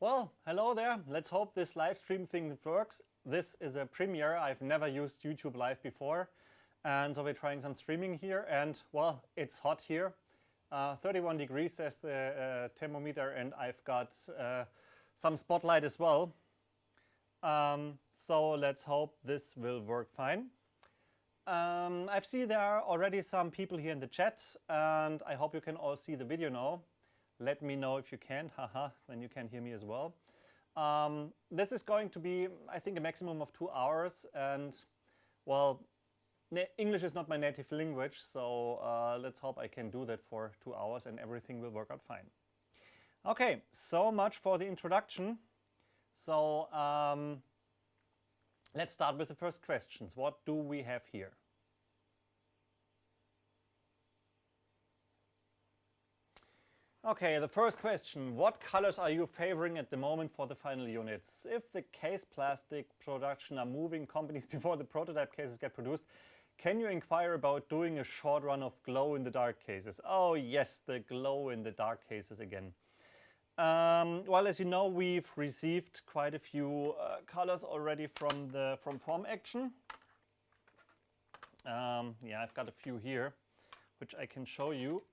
Well, hello there. Let's hope this live stream thing works. This is a premiere. I've never used YouTube Live before. And so we're trying some streaming here. And, well, it's hot here. 31 degrees says the thermometer, and I've got some spotlight as well. So let's hope this will work fine. I've seen there are already some people here in the chat, and I hope you can all see the video now. Let me know if you can't, haha, then you can hear me as well. This is going to be, I think, a maximum of 2 hours, and, well, English is not my native language, so let's hope I can do that for 2 hours and everything will work out fine. Okay, so much for the introduction. So let's start with the first questions. What do we have here? Okay, the first question. What colors are you favoring at the moment for the final units? If the case plastic production are moving companies before the prototype cases get produced, can you inquire about doing a short run of glow-in-the-dark cases? Oh yes, the glow-in-the-dark cases again. Well, as you know, we've received quite a few colors already from Form Action. Yeah, I've got a few here, which I can show you.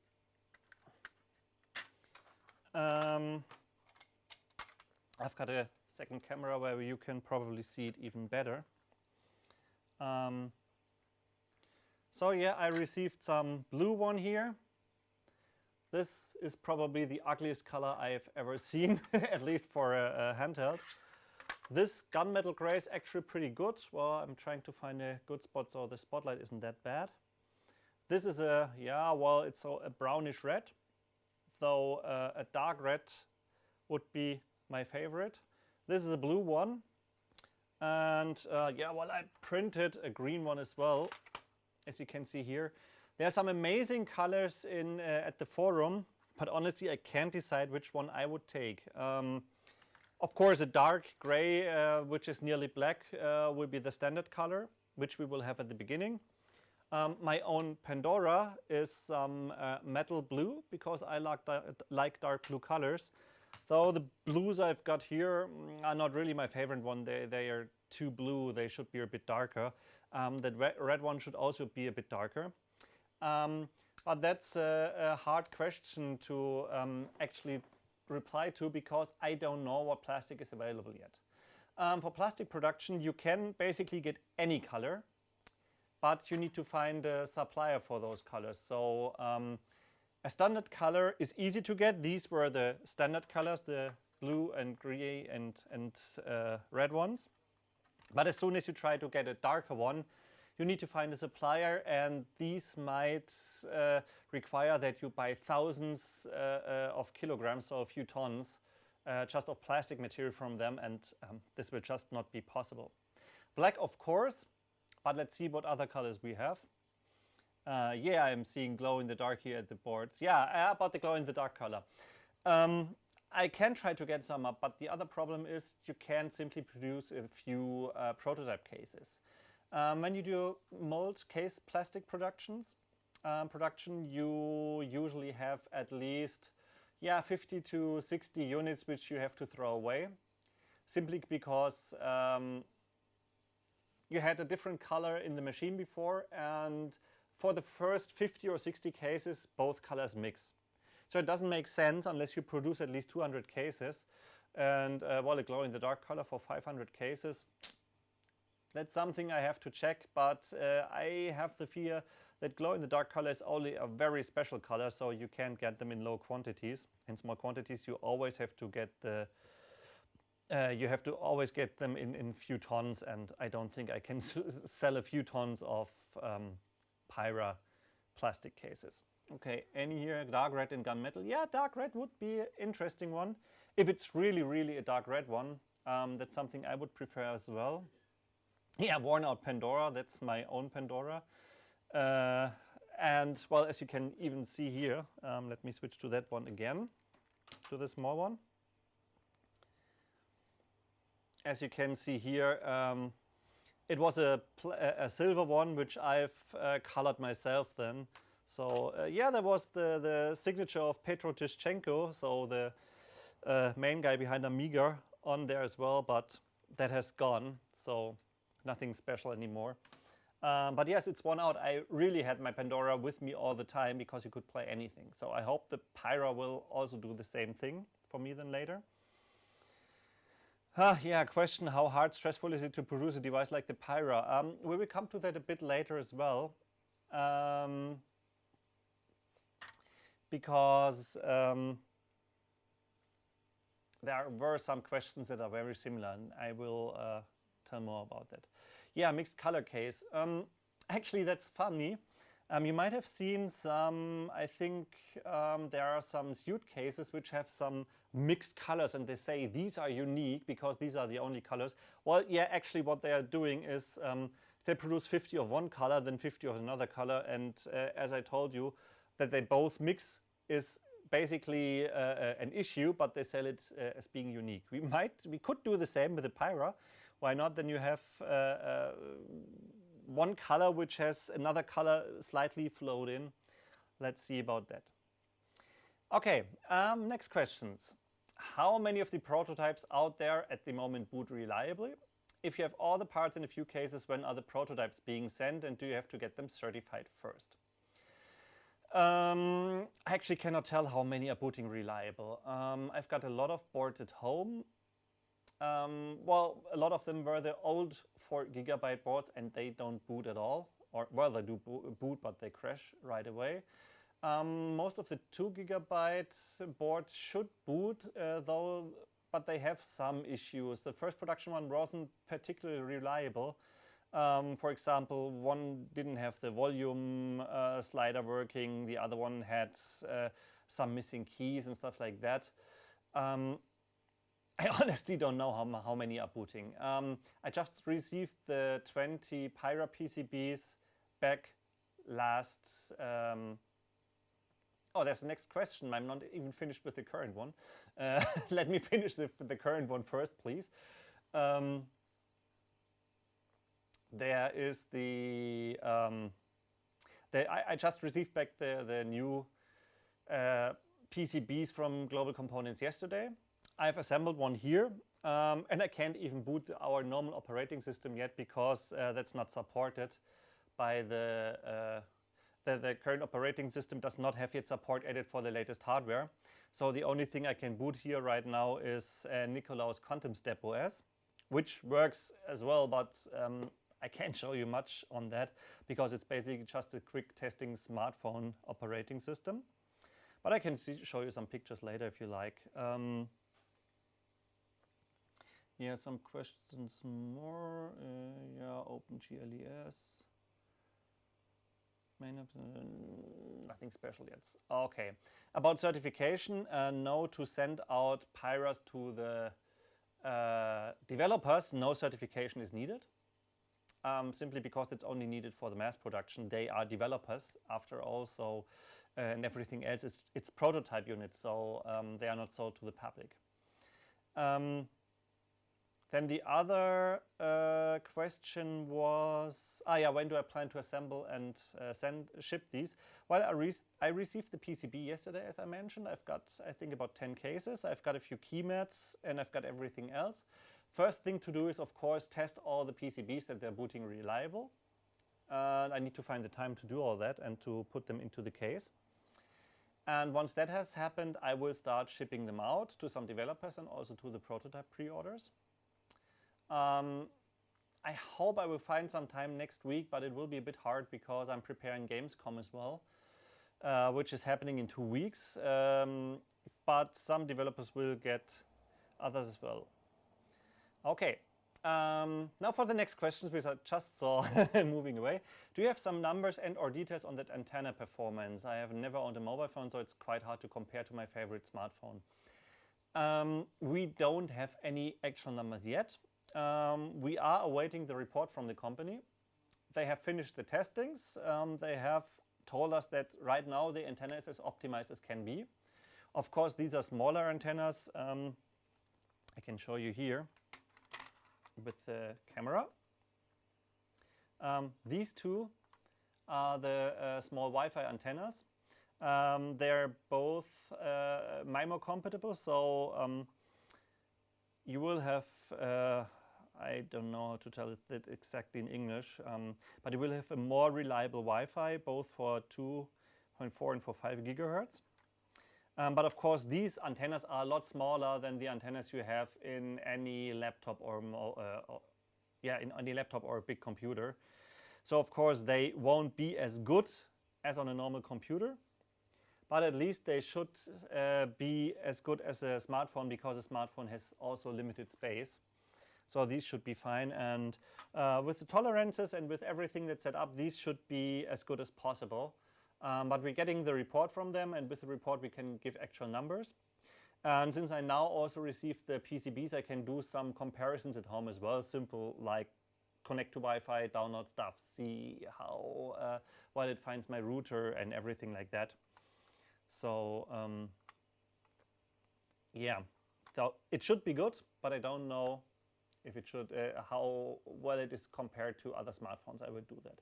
I've got a second camera where you can probably see it even better. So yeah, I received some blue one here. This is probably the ugliest color I've ever seen, at least for a handheld. This gunmetal gray is actually pretty good. Well, I'm trying to find a good spot so the spotlight isn't that bad. This is a, yeah, well, it's a brownish red. Though a dark red would be my favorite. This is a blue one. And yeah, well, I printed a green one as well, as you can see here. There are some amazing colors in at the forum, but honestly, I can't decide which one I would take. Of course, a dark gray, which is nearly black, will be the standard color, which we will have at the beginning. My own Pandora is some metal blue, because I like dark blue colors. Though the blues I've got here are not really my favorite one. They are too blue. They should be a bit darker. The red one should also be a bit darker. But that's a hard question to actually reply to, because I don't know what plastic is available yet. For plastic production, you can basically get any color, but you need to find a supplier for those colors. So a standard color is easy to get. These were the standard colors, the blue and gray and red ones. But as soon as you try to get a darker one, you need to find a supplier, and these might require that you buy thousands of kilograms, so a few tons, just of plastic material from them, and this will just not be possible. Black, of course, but let's see what other colors we have. Yeah, I'm seeing glow in the dark here at the boards. Yeah, about the glow in the dark color. I can try to get some up, but the other problem is you can simply produce a few prototype cases. When you do mold case plastic production, you usually have at least 50 to 60 units which you have to throw away, simply because you had a different color in the machine before, and for the first 50 or 60 cases, both colors mix. So it doesn't make sense unless you produce at least 200 cases, and well, a glow-in-the-dark color for 500 cases. That's something I have to check, but I have the fear that glow-in-the-dark color is only a very special color, so you can't get them in low quantities. In small quantities, you always have to get the always get them in few tons, and I don't think I can sell a few tons of Pyra plastic cases. Okay, any here, dark red and gunmetal? Yeah, dark red would be an interesting one. If it's really, really a dark red one, that's something I would prefer as well. Yeah, worn out Pandora, that's my own Pandora. And well, as you can even see here, let me switch to that one again, to the small one. As you can see here, it was a silver one, which I've colored myself then. So yeah, there was the signature of Petro Tishchenko, so the main guy behind Amiga on there as well, but that has gone, so nothing special anymore. But yes, it's won out. I really had my Pandora with me all the time because you could play anything. So I hope the Pyro will also do the same thing for me then later. Yeah, question, how hard, stressful is it to produce a device like the Pyro? We will come to that a bit later as well. Because there were some questions that are very similar, and I will tell more about that. Yeah, mixed color case. Actually, that's funny. You might have seen some, I think there are some suit cases which have some mixed colors, and they say these are unique because these are the only colors. Well, yeah, actually what they are doing is they produce 50 of one color, then 50 of another color, and as I told you, that they both mix is basically an issue, but they sell it as being unique. We could do the same with the Pyra. Why not? Then you have one color which has another color slightly flowed in. Let's see about that. Okay, next questions. How many of the prototypes out there at the moment boot reliably? If you have all the parts in a few cases, when are the prototypes being sent, and do you have to get them certified first? I actually cannot tell how many are booting reliable. I've got a lot of boards at home. Well, a lot of them were the old 4 GB boards and they don't boot at all. Or, well, they do boot, but they crash right away. Most of the 2 GB boards should boot, though, but they have some issues. The first production one wasn't particularly reliable. For example, one didn't have the volume slider working, the other one had some missing keys and stuff like that. I honestly don't know how many are booting. I just received the 20 Pyre PCBs back last... oh, there's the next question. I'm not even finished with the current one. Let me finish the current one first, please. There is the... I just received back the new PCBs from Global Components yesterday. I've assembled one here, and I can't even boot our normal operating system yet because that's not supported by the current operating system does not have yet support added for the latest hardware. So the only thing I can boot here right now is Nicolaus Quantum Step OS, which works as well, but I can't show you much on that because it's basically just a quick testing smartphone operating system. But I can show you some pictures later if you like. Yeah, some questions more. Yeah, OpenGLES. Nothing special yet. Okay. About certification, no to send out Pyras to the developers. No certification is needed. Simply because it's only needed for the mass production. They are developers after all, so and everything else it's prototype units, so they are not sold to the public. Then the other question was, yeah, when do I plan to assemble and ship these? Well, I received the PCB yesterday, as I mentioned. I've got, I think, about 10 cases. I've got a few key mats, and I've got everything else. First thing to do is, of course, test all the PCBs that they're booting reliable. I need to find the time to do all that and to put them into the case. And once that has happened, I will start shipping them out to some developers and also to the prototype pre-orders. I hope I will find some time next week, but it will be a bit hard because I'm preparing Gamescom as well, which is happening in 2 weeks. But some developers will get others as well. Okay, now for the next questions, which I just saw moving away. Do you have some numbers and or details on that antenna performance? I have never owned a mobile phone, so it's quite hard to compare to my favorite smartphone. We don't have any actual numbers yet. We are awaiting the report from the company. They have finished the testings. They have told us that right now the antenna is as optimized as can be. Of course, these are smaller antennas. I can show you here with the camera. These two are the small Wi-Fi antennas. They're both MIMO compatible, so you will have, I don't know how to tell it exactly in English, but you will have a more reliable Wi-Fi, both for 2.4 and for 5 gigahertz. But of course, these antennas are a lot smaller than the antennas you have in any laptop or in any laptop or a big computer. So of course, they won't be as good as on a normal computer, but at least they should be as good as a smartphone, because a smartphone has also limited space. So these should be fine, and with the tolerances and with everything that's set up, these should be as good as possible. But we're getting the report from them, and with the report we can give actual numbers. And since I now also received the PCBs, I can do some comparisons at home as well, simple like connect to Wi-Fi, download stuff, see how well it finds my router and everything like that. So yeah, so it should be good, but I don't know if it should, how well it is compared to other smartphones. I will do that.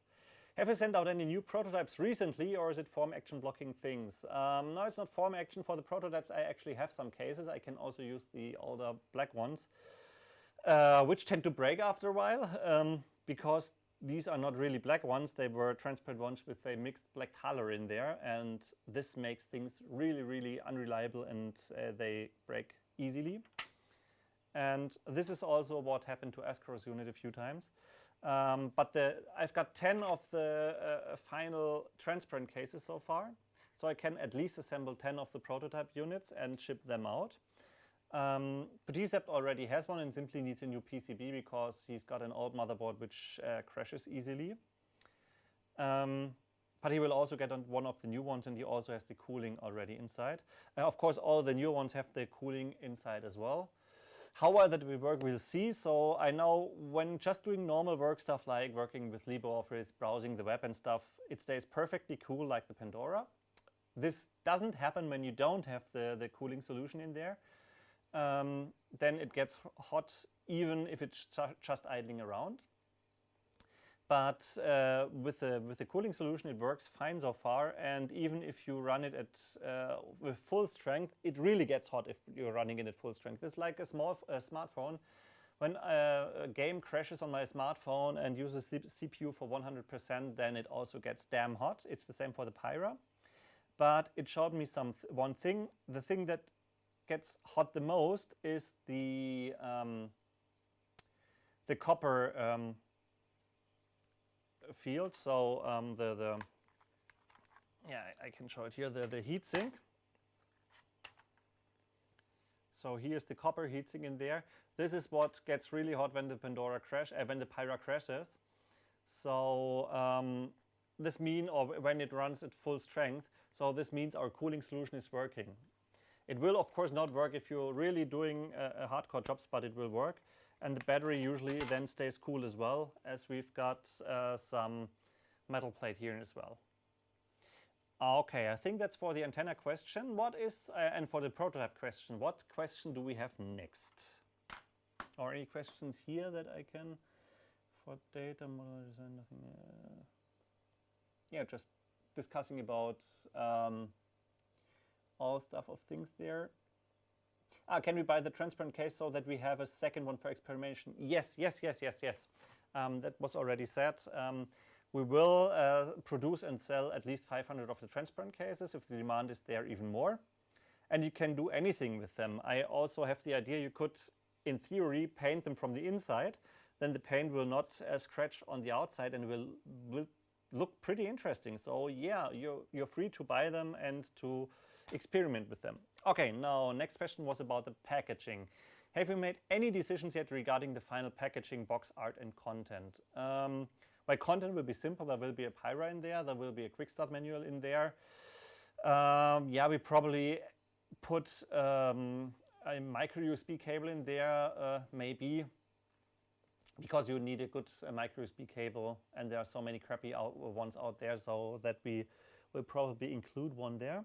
Have you sent out any new prototypes recently, or is it form action blocking things? No, it's not form action for the prototypes. I actually have some cases. I can also use the older black ones, which tend to break after a while, because these are not really black ones. They were transparent ones with a mixed black color in there, and this makes things really, really unreliable, and they break easily. And this is also what happened to Espera's unit a few times. But I've got 10 of the final transparent cases so far, so I can at least assemble 10 of the prototype units and ship them out. Brexit already has one and simply needs a new PCB because he's got an old motherboard which crashes easily. But he will also get on one of the new ones, and he also has the cooling already inside. Of course, all the new ones have the cooling inside as well. How well that will work, we'll see. So I know when just doing normal work stuff like working with LibreOffice, browsing the web and stuff, it stays perfectly cool like the Pandora. This doesn't happen when you don't have the cooling solution in there. Then it gets hot even if it's just idling around. But with the cooling solution, it works fine so far. And even if you run it at with full strength, it really gets hot if you're running it at full strength. It's like a smartphone. When a game crashes on my smartphone and uses the CPU for 100%, then it also gets damn hot. It's the same for the Pyra. But it showed me one thing. The thing that gets hot the most is the copper field. So I can show it here, the heat sink. So here's the copper heatsink in there. This is what gets really hot when the when the Pyra crashes. So this means, or when it runs at full strength. So this means our cooling solution is working. It will of course not work if you're really doing hardcore jobs, but it will work. And the battery usually then stays cool as well, as we've got some metal plate here as well. Okay, I think that's for the antenna question. What is, and for the prototype question, what question do we have next? Or any questions here that I can, for data model design, nothing. Yeah, just discussing about all stuff of things there. Can we buy the transparent case so that we have a second one for experimentation? Yes. That was already said. We will produce and sell at least 500 of the transparent cases. If the demand is there, even more. And you can do anything with them. I also have the idea you could, in theory, paint them from the inside. Then the paint will not scratch on the outside and will look pretty interesting. So yeah, you're free to buy them and to experiment with them. Okay, now next question was about the packaging. Have you made any decisions yet regarding the final packaging, box art and content? My content will be simple. There will be a Pyro in there. There will be a quick start manual in there. Yeah, we probably put a micro USB cable in there, maybe, because you need a good micro USB cable, and there are so many crappy ones out there, so that we will probably include one there.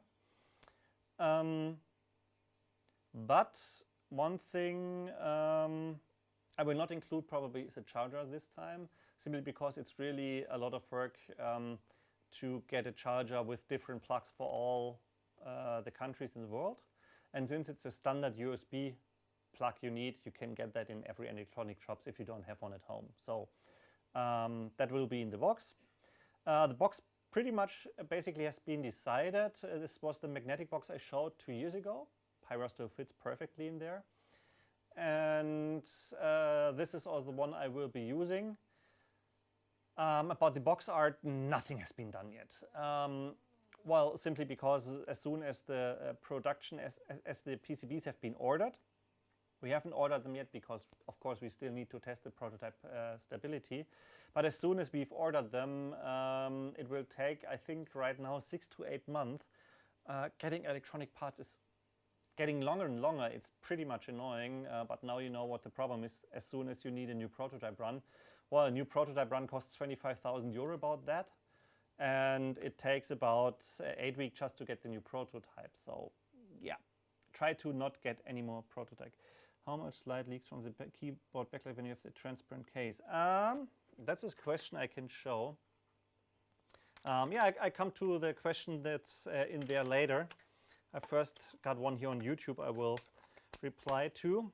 But one thing I will not include probably is a charger this time, simply because it's really a lot of work to get a charger with different plugs for all the countries in the world. And since it's a standard USB plug you need, you can get that in every electronic shops if you don't have one at home. So that will be in the box. The box pretty much basically has been decided. This was the magnetic box I showed 2 years ago. Pyro still fits perfectly in there. And this is also the one I will be using. About the box art, nothing has been done yet. Well, simply because as soon as the production, as the PCBs have been ordered, we haven't ordered them yet because, of course, we still need to test the prototype stability. But as soon as we've ordered them, it will take, I think, right now 6 to 8 months. Getting electronic parts is getting longer and longer. It's pretty much annoying, but now you know what the problem is. As soon as you need a new prototype run, well, a new prototype run costs 25,000 euro, about that. And it takes about 8 weeks just to get the new prototype. So yeah, try to not get any more prototype. How much light leaks from the keyboard backlight when you have the transparent case? That's a question I can show. Yeah, I come to the question that's in there later. I first got one here on YouTube I will reply to,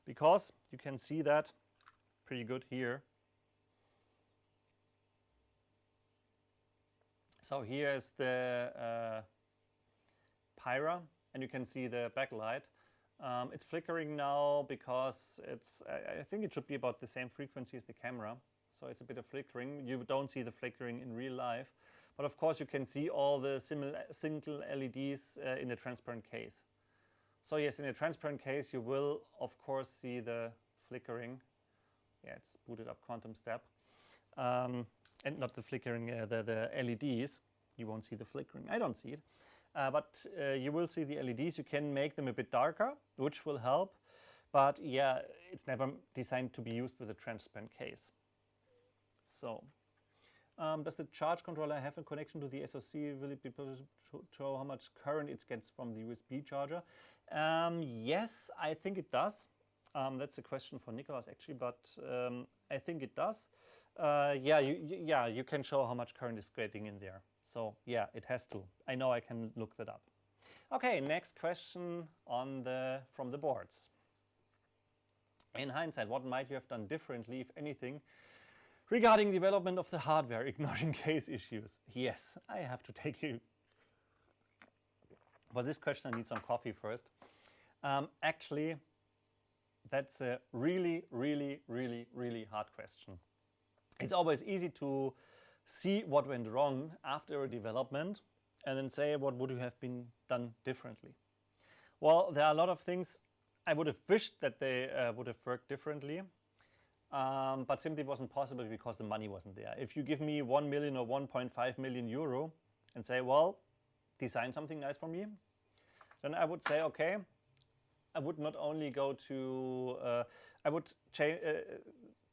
because you can see that pretty good here. So here is the Pyra, and you can see the backlight. It's flickering now because I think it should be about the same frequency as the camera. So it's a bit of flickering. You don't see the flickering in real life. But of course you can see all the single LEDs in the transparent case. So yes, in a transparent case you will of course see the flickering. Yeah, it's booted up quantum step. And not the flickering, the LEDs. You won't see the flickering. I don't see it. But you will see the LEDs. You can make them a bit darker, which will help. But yeah, it's never designed to be used with a transparent case. So, does the charge controller have a connection to the SoC? Will it be possible to show how much current it gets from the USB charger? Yes, I think it does. That's a question for Nicholas actually, but I think it does. Yeah, you can show how much current is getting in there. So yeah, it has to. I know I can look that up. Okay, next question on from the boards. In hindsight, what might you have done differently, if anything, regarding development of the hardware, ignoring case issues? Yes, I have to take you. For this question, I need some coffee first. Actually, that's a really, really, really, really hard question. It's always easy to see what went wrong after a development and then say what would have been done differently. Well, there are a lot of things I would have wished that they would have worked differently, but simply wasn't possible because the money wasn't there. If you give me 1 million or 1.5 million euro and say, well, design something nice for me, then I would say, okay, I would not only go to, I would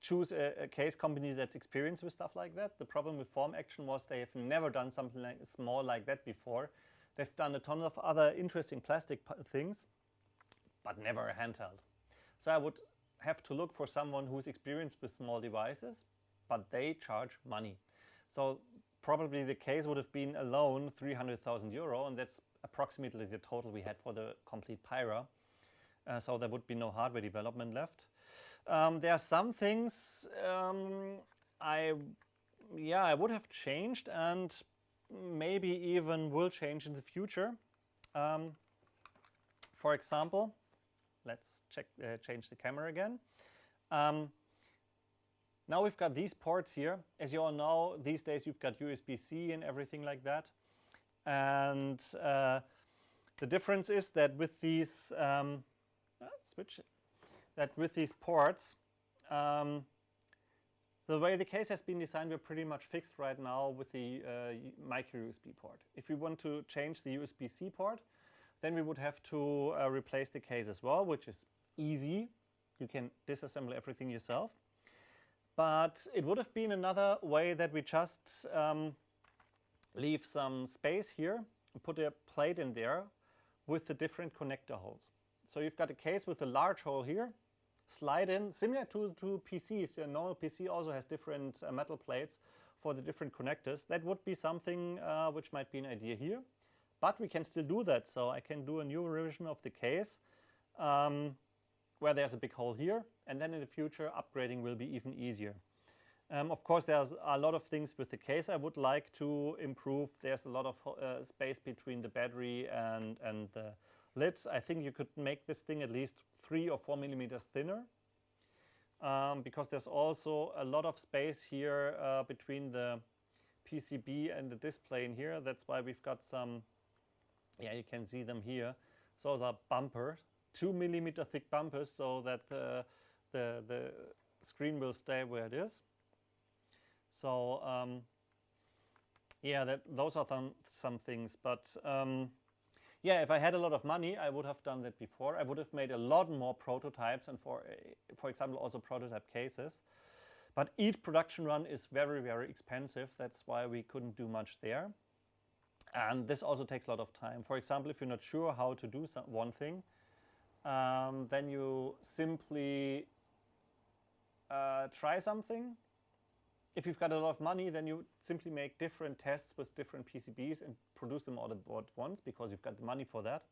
choose a case company that's experienced with stuff like that. The problem with Form Action was they have never done something like small like that before. They've done a ton of other interesting plastic things, but never a handheld. So I would have to look for someone who's experienced with small devices, but they charge money. So probably the case would have been alone 300,000 euro, and that's approximately the total we had for the complete Pyra. So there would be no hardware development left. There are some things I would have changed and maybe even will change in the future. For example, let's change the camera again. Now we've got these ports here. As you all know, these days you've got USB-C and everything like that. And the difference is that with these with these ports, the way the case has been designed, we're pretty much fixed right now with the micro USB port. If we want to change the USB-C port, then we would have to replace the case as well, which is easy. You can disassemble everything yourself. But it would have been another way that we just leave some space here and put a plate in there with the different connector holes. So you've got a case with a large hole here, slide in, similar to PCs. A normal PC also has different metal plates for the different connectors. That would be something which might be an idea here. But we can still do that. So I can do a new revision of the case where there's a big hole here. And then in the future, upgrading will be even easier. Of course, there's a lot of things with the case I would like to improve. There's a lot of space between the battery and the lids. I think you could make this thing at least 3 or 4 millimeters thinner. Because there's also a lot of space here between the PCB and the display in here. That's why we've got some, yeah, you can see them here. So the bumper, 2 millimeter thick bumpers, so that the screen will stay where it is. So yeah, those are some things. But yeah, if I had a lot of money, I would have done that before. I would have made a lot more prototypes and for example, also prototype cases. But each production run is very, very expensive. That's why we couldn't do much there. And this also takes a lot of time. For example, if you're not sure how to do one thing, then you simply try something. If you've got a lot of money, then you simply make different tests with different PCBs and produce them all at once because you've got the money for that.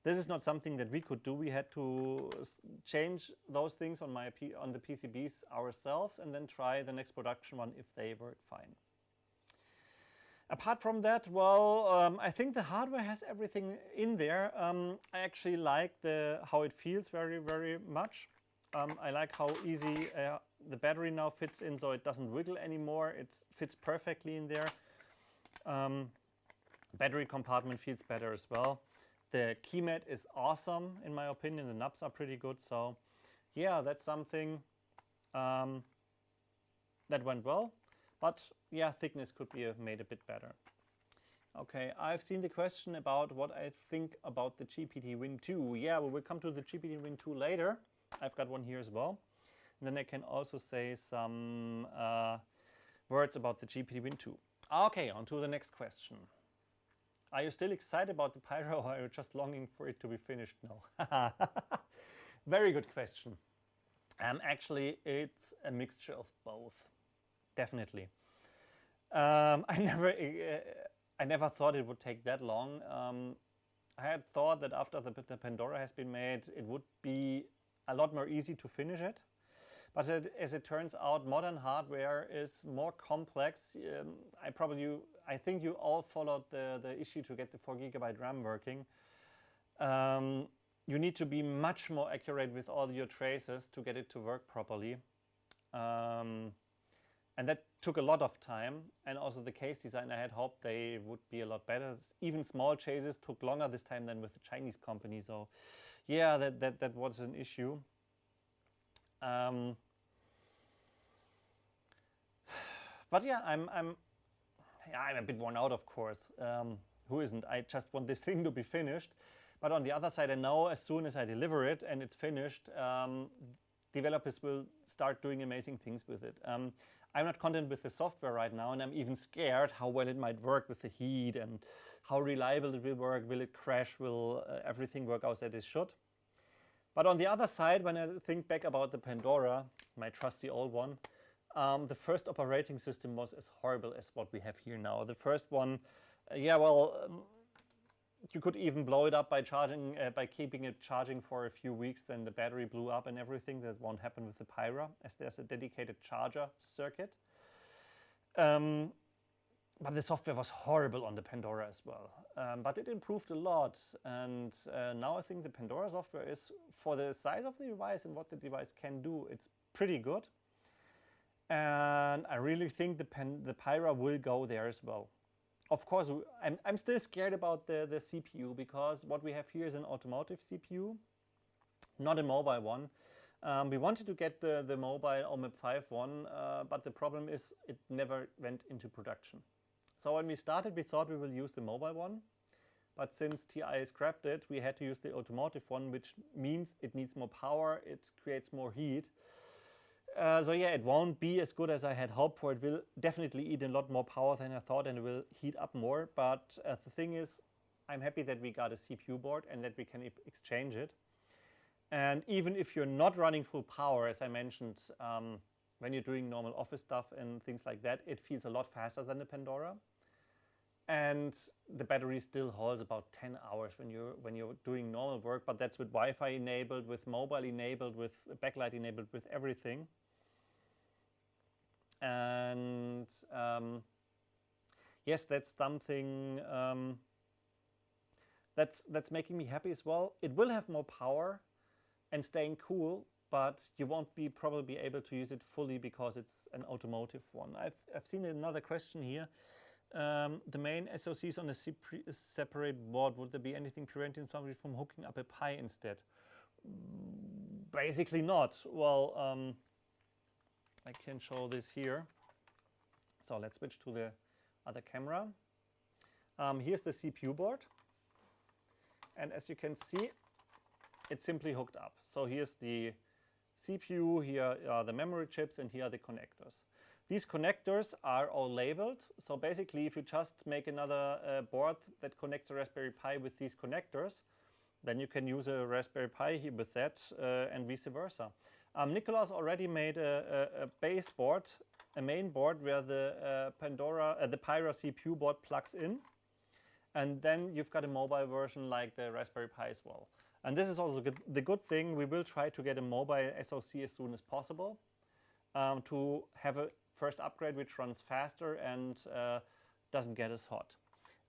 This is not something that we could do. We had to change those things on the PCBs ourselves and then try the next production one if they work fine. Apart from that, well, I think the hardware has everything in there. I actually like how it feels very, very much. I like how easy the battery now fits in, so it doesn't wiggle anymore. It fits perfectly in there. Battery compartment feels better as well. The key mat is awesome, in my opinion. The knobs are pretty good. So yeah, that's something that went well. But yeah, thickness could be made a bit better. Okay, I've seen the question about what I think about the GPT-Win 2. Yeah, we will come to the GPT-Win 2 later. I've got one here as well. And then I can also say some words about the GPT-Win 2. Okay, on to the next question. Are you still excited about the Pyro or are you just longing for it to be finished? No. Very good question. Actually, it's a mixture of both. Definitely. I never thought it would take that long. I had thought that after the Pandora has been made, it would be a lot more easy to finish it. But as it turns out, modern hardware is more complex. I think you all followed the issue to get the 4 GB RAM working. You need to be much more accurate with all your traces to get it to work properly. And that took a lot of time. And also the case design, I had hoped they would be a lot better. Even small chases took longer this time than with the Chinese company. So yeah, that was an issue. But yeah, I'm a bit worn out, of course. Who isn't? I just want this thing to be finished. But on the other side, I know as soon as I deliver it and it's finished, developers will start doing amazing things with it. I'm not content with the software right now, and I'm even scared how well it might work with the heat and how reliable it will work. Will it crash? Will everything work out as it should? But on the other side, when I think back about the Pandora, my trusty old one, the first operating system was as horrible as what we have here now. The first one, yeah, well, you could even blow it up by charging, by keeping it charging for a few weeks. Then the battery blew up and everything. That won't happen with the Pyra, as there's a dedicated charger circuit. But the software was horrible on the Pandora as well. But it improved a lot. And now I think the Pandora software is, for the size of the device and what the device can do, it's pretty good. And I really think the Pyra will go there as well. Of course, I'm still scared about the CPU, because what we have here is an automotive CPU, not a mobile one. We wanted to get the mobile OMIP 5 one, but the problem is it never went into production. So when we started, we thought we will use the mobile one. But since TI scrapped it, we had to use the automotive one, which means it needs more power, it creates more heat. So yeah, it won't be as good as I had hoped for. It will definitely eat a lot more power than I thought, and it will heat up more. But the thing is, I'm happy that we got a CPU board and that we can exchange it. And even if you're not running full power, as I mentioned, when you're doing normal office stuff and things like that, it feels a lot faster than the Pandora. And the battery still holds about 10 hours when you're doing normal work, but that's with Wi-Fi enabled, with mobile enabled, with backlight enabled, with everything. And yes, that's something that's making me happy as well. It will have more power and staying cool, but you won't be probably able to use it fully because it's an automotive one. I've seen another question here. The main SoCs on a separate board, would there be anything preventing somebody from hooking up a Pi instead? Basically not. Well, I can show this here. So let's switch to the other camera. Here's the CPU board. And as you can see, it's simply hooked up. So here's the CPU, here are the memory chips, and here are the connectors. These connectors are all labeled. So basically, if you just make another board that connects a Raspberry Pi with these connectors, then you can use a Raspberry Pi here with that and vice versa. Nikolaus already made a base board, a main board where the the Pyra CPU board plugs in. And then you've got a mobile version like the Raspberry Pi as well. And this is also the good thing. We will try to get a mobile SoC as soon as possible to have a first upgrade which runs faster and doesn't get as hot.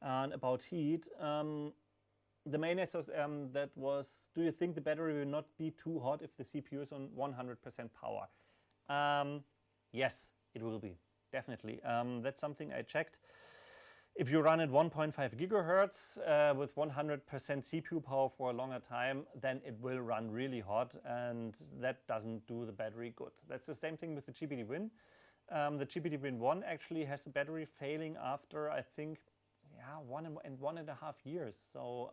And about heat, the main SoC that was, do you think the battery will not be too hot if the CPU is on 100% power? Yes, it will be, definitely. That's something I checked. If you run at 1.5 gigahertz with 100% CPU power for a longer time, then it will run really hot, and that doesn't do the battery good. That's the same thing with the GBD Win. The GBD Win 1 actually has the battery failing after, I think, 1.5 years. So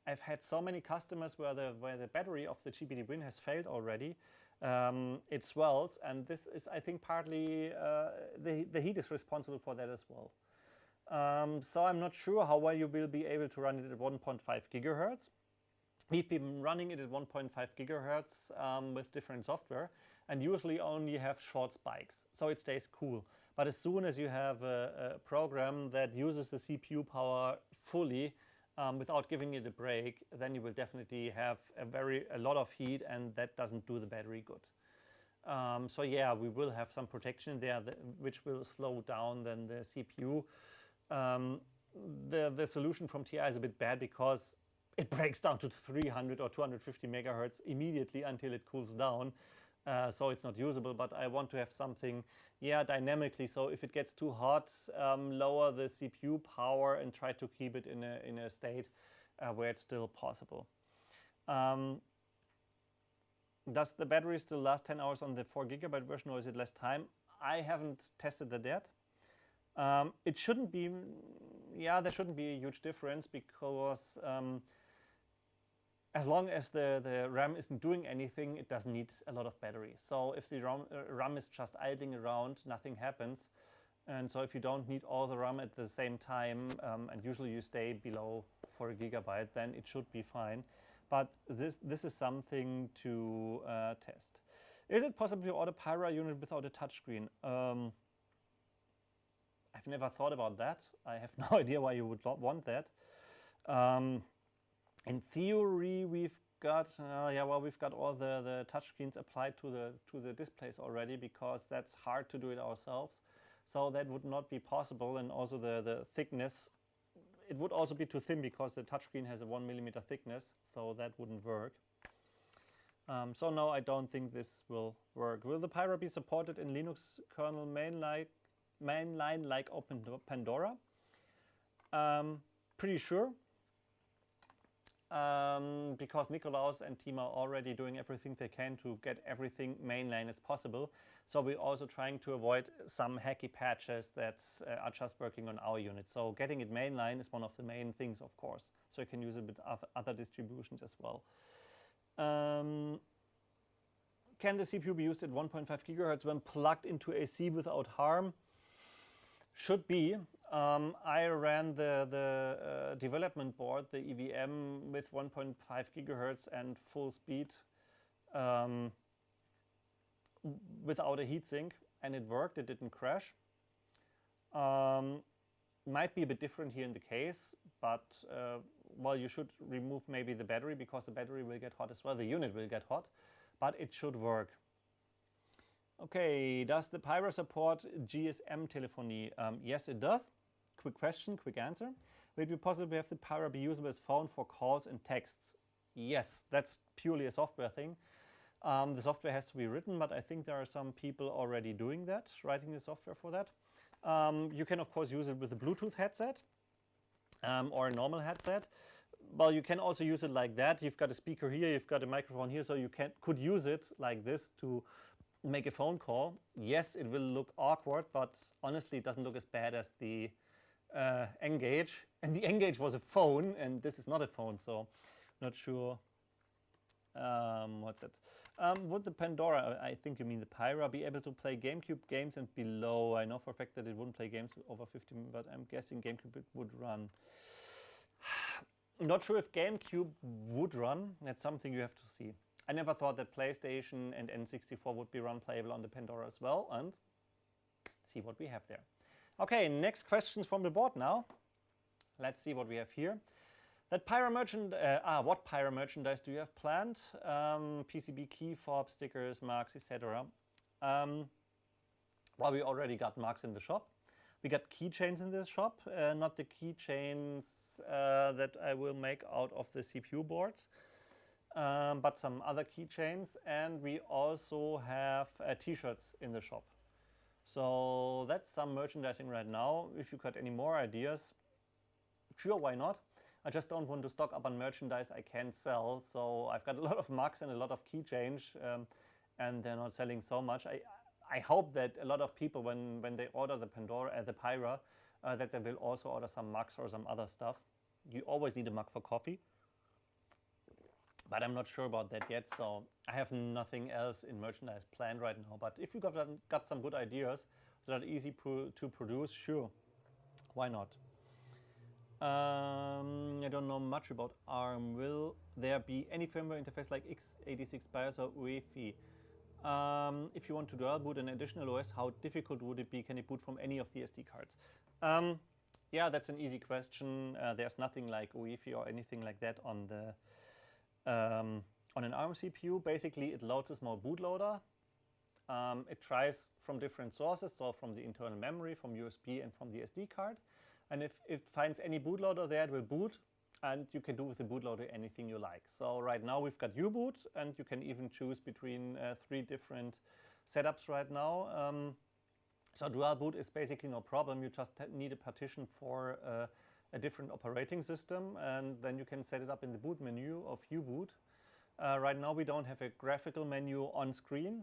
I've had so many customers where the battery of the GBD Win has failed already. It swells, and this is, I think, partly the heat is responsible for that as well. So I'm not sure how well you will be able to run it at 1.5 gigahertz. We've been running it at 1.5 gigahertz with different software, and usually only have short spikes, so it stays cool. But as soon as you have a program that uses the CPU power fully without giving it a break, then you will definitely have a lot of heat, and that doesn't do the battery good. So yeah, we will have some protection there which will slow down then the CPU. The solution from TI is a bit bad because it breaks down to 300 or 250 megahertz immediately until it cools down. So it's not usable, but I want to have something, dynamically. So if it gets too hot, lower the CPU power and try to keep it in a state where it's still possible. Does the battery still last 10 hours on the 4 gigabyte version, or is it less time? I haven't tested that yet. It shouldn't be, there shouldn't be a huge difference because as long as the RAM isn't doing anything, it doesn't need a lot of battery. So if the RAM is just idling around, nothing happens. And so if you don't need all the RAM at the same time, and usually you stay below 4 gigabyte, then it should be fine. But this is something to test. Is it possible to order Pyra unit without a touchscreen? I've never thought about that. I have no idea why you would want that. In theory, we've got we've got all the touchscreens applied to the displays already, because that's hard to do it ourselves. So that would not be possible, and also the thickness, it would also be too thin because the touchscreen has a 1 millimeter thickness, so that wouldn't work. So no, I don't think this will work. Will the Pyro be supported in Linux kernel mainline like Open Pandora? Pretty sure. Because Nikolaus and team are already doing everything they can to get everything mainline as possible. So we're also trying to avoid some hacky patches that are just working on our unit. So getting it mainline is one of the main things, of course. So you can use it with other distributions as well. Can the CPU be used at 1.5 gigahertz when plugged into AC without harm? Should be. I ran the development board, the EVM, with 1.5 gigahertz and full speed without a heatsink, and it worked, it didn't crash. Might be a bit different here in the case, but well, you should remove maybe the battery, because the battery will get hot as well, the unit will get hot, but it should work. Okay, does the Pyro support GSM telephony? Yes, it does. Quick question, quick answer. Will it be possible to have the Pyro be usable as phone for calls and texts? Yes, that's purely a software thing. The software has to be written, but I think there are some people already doing that, writing the software for that. You can of course use it with a Bluetooth headset or a normal headset. Well, you can also use it like that. You've got a speaker here, you've got a microphone here, so you could use it like this to make a phone call. Yes, it will look awkward, but honestly, it doesn't look as bad as the Engage. And the Engage was a phone, and this is not a phone, so not sure. What's it? Would the Pandora, I think you mean the Pyra, be able to play GameCube games and below? I know for a fact that it wouldn't play games over 50, but I'm guessing GameCube it would run. Not sure if GameCube would run. That's something you have to see. I never thought that PlayStation and N64 would be run playable on the Pandora as well, and see what we have there. Okay, next questions from the board now. Let's see what we have here. That Pyro what Pyro merchandise do you have planned? PCB key fob, stickers, marks, etc. Well, we already got marks in the shop. We got keychains in this shop, not the keychains that I will make out of the CPU boards, but some other keychains, and we also have t-shirts in the shop. So that's some merchandising right now. If you got any more ideas, sure, why not? I just don't want to stock up on merchandise I can't sell. So I've got a lot of mugs and a lot of keychains, and they're not selling so much. I hope that a lot of people, when they order the Pandora, the Pyra, that they will also order some mugs or some other stuff. You always need a mug for coffee, but I'm not sure about that yet. So I have nothing else in merchandise planned right now. But if you got some good ideas that are easy to produce, sure, why not? I don't know much about ARM. Will there be any firmware interface like x86 BIOS or UEFI? If you want to dual boot an additional OS, how difficult would it be? Can you boot from any of the SD cards? Yeah, that's an easy question. There's nothing like UEFI or anything like that on the on an ARM CPU. Basically, it loads a small bootloader. It tries from different sources, so from the internal memory, from USB, and from the SD card. And if it finds any bootloader there, it will boot, and you can do with the bootloader anything you like. So right now we've got U-boot, and you can even choose between 3 different setups right now. So dual boot is basically no problem. You just need a partition for a different operating system, and then you can set it up in the boot menu of U-boot. Right now we don't have a graphical menu on screen.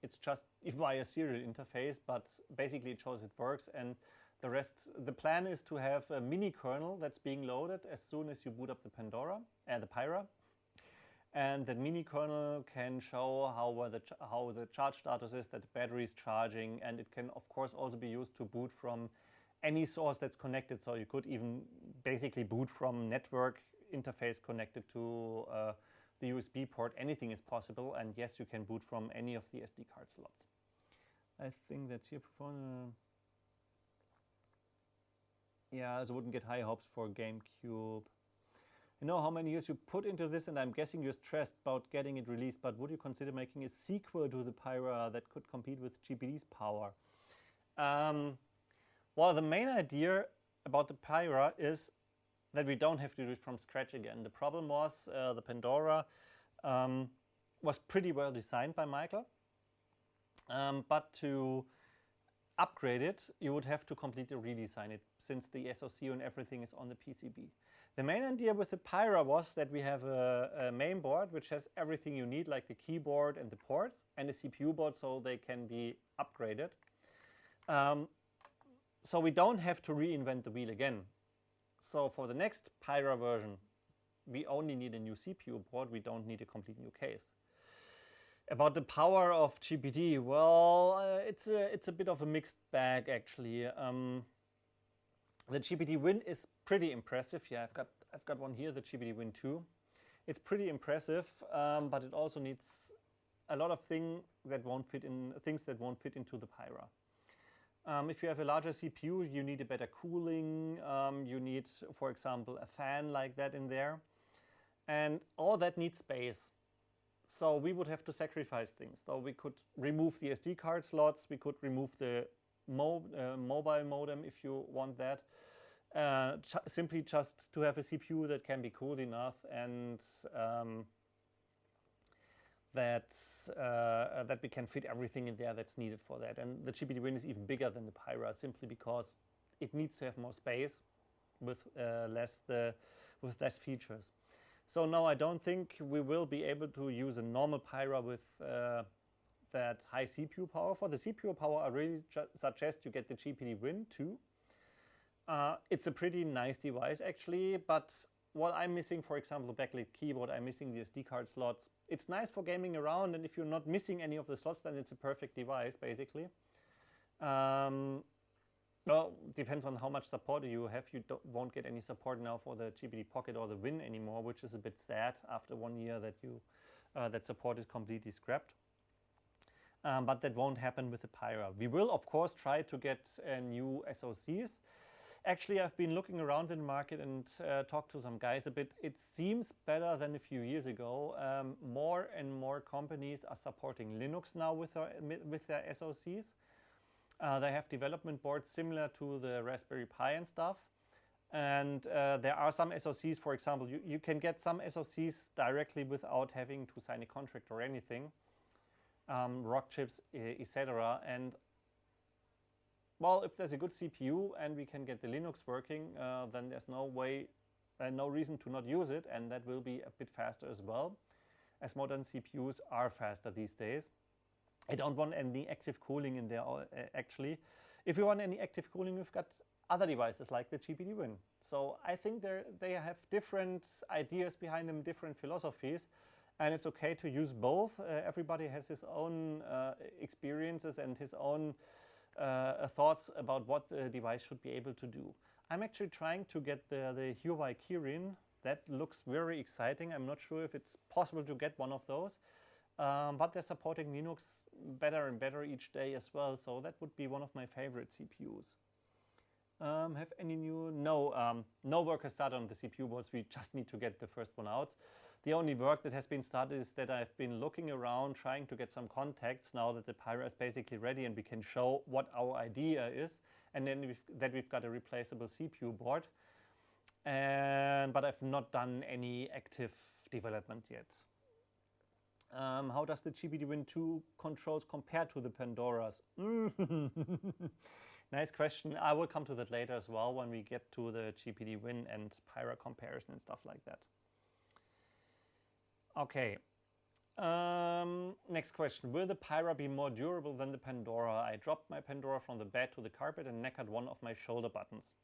It's just via serial interface, but basically it shows it works. And the rest, the plan is to have a mini kernel that's being loaded as soon as you boot up the Pandora and the Pyra. And that mini kernel can show how the charge status is, that the battery is charging, and it can of course also be used to boot from any source that's connected. So you could even basically boot from network interface connected to the USB port. Anything is possible, and yes, you can boot from any of the SD card slots. I think that's here. Yeah, so wouldn't get high hopes for GameCube. I know how many years you put into this, and I'm guessing you're stressed about getting it released, but would you consider making a sequel to the Pyra that could compete with GPD's power? Well, the main idea about the Pyra is that we don't have to do it from scratch again. The problem was the Pandora was pretty well designed by Michael, but to upgrade it, you would have to completely redesign it, since the SoC and everything is on the PCB. The main idea with the Pyra was that we have a main board which has everything you need, like the keyboard and the ports, and a CPU board, so they can be upgraded. So we don't have to reinvent the wheel again. So for the next Pyra version, we only need a new CPU board. We don't need a complete new case. About the power of GPD, well, it's a bit of a mixed bag actually. The GPD Win is pretty impressive. Yeah, I've got one here, the GPD Win 2. It's pretty impressive, but it also needs a lot of things that won't fit into the Pyra. If you have a larger CPU, you need a better cooling. You need, for example, a fan like that in there. And all that needs space. So we would have to sacrifice things. So we could remove the SD card slots. We could remove the mobile modem if you want that. Simply just to have a CPU that can be cooled enough and that we can fit everything in there that's needed for that. And the GPD-Win is even bigger than the Pyra simply because it needs to have more space with less features. So no, I don't think we will be able to use a normal Pyra with that high CPU power. For the CPU power, I really suggest you get the GPD-Win too. It's a pretty nice device actually, but what I'm missing, for example, the backlit keyboard, I'm missing the SD card slots. It's nice for gaming around, and if you're not missing any of the slots, then it's a perfect device basically. Well, depends on how much support you have. You won't get any support now for the GPD Pocket or the Win anymore, which is a bit sad after 1 year that that support is completely scrapped. But that won't happen with the Pyra. We will, of course, try to get new SoCs. Actually, I've been looking around in the market and talked to some guys a bit. It seems better than a few years ago. More and more companies are supporting Linux now with their SoCs. They have development boards similar to the Raspberry Pi and stuff. And there are some SoCs, for example, you can get some SoCs directly without having to sign a contract or anything. Rock chips, etc. And well, if there's a good CPU and we can get the Linux working, then there's no reason to not use it, and that will be a bit faster as well, as modern CPUs are faster these days. I don't want any active cooling in there actually. If you want any active cooling, we've got other devices like the GPD-Win. So I think they have different ideas behind them, different philosophies, and it's okay to use both. Everybody has his own experiences and his own thoughts about what the device should be able to do. I'm actually trying to get the Huawei Kirin. That looks very exciting. I'm not sure if it's possible to get one of those, but they're supporting Linux better and better each day as well, so that would be one of my favorite CPUs. Have any new? No, no work has started on the CPU boards. We just need to get the first one out. The only work that has been started is that I've been looking around trying to get some contacts now that the Pyra is basically ready and we can show what our idea is, and then we've got a replaceable CPU board. But I've not done any active development yet. How does the GPD-Win 2 controls compare to the Pandora'S? Nice question. I will come to that later as well when we get to the GPD-Win and Pyra comparison and stuff like that. Okay. Next question. Will the Pyra be more durable than the Pandora? I dropped my Pandora from the bed to the carpet and knackered one of my shoulder buttons.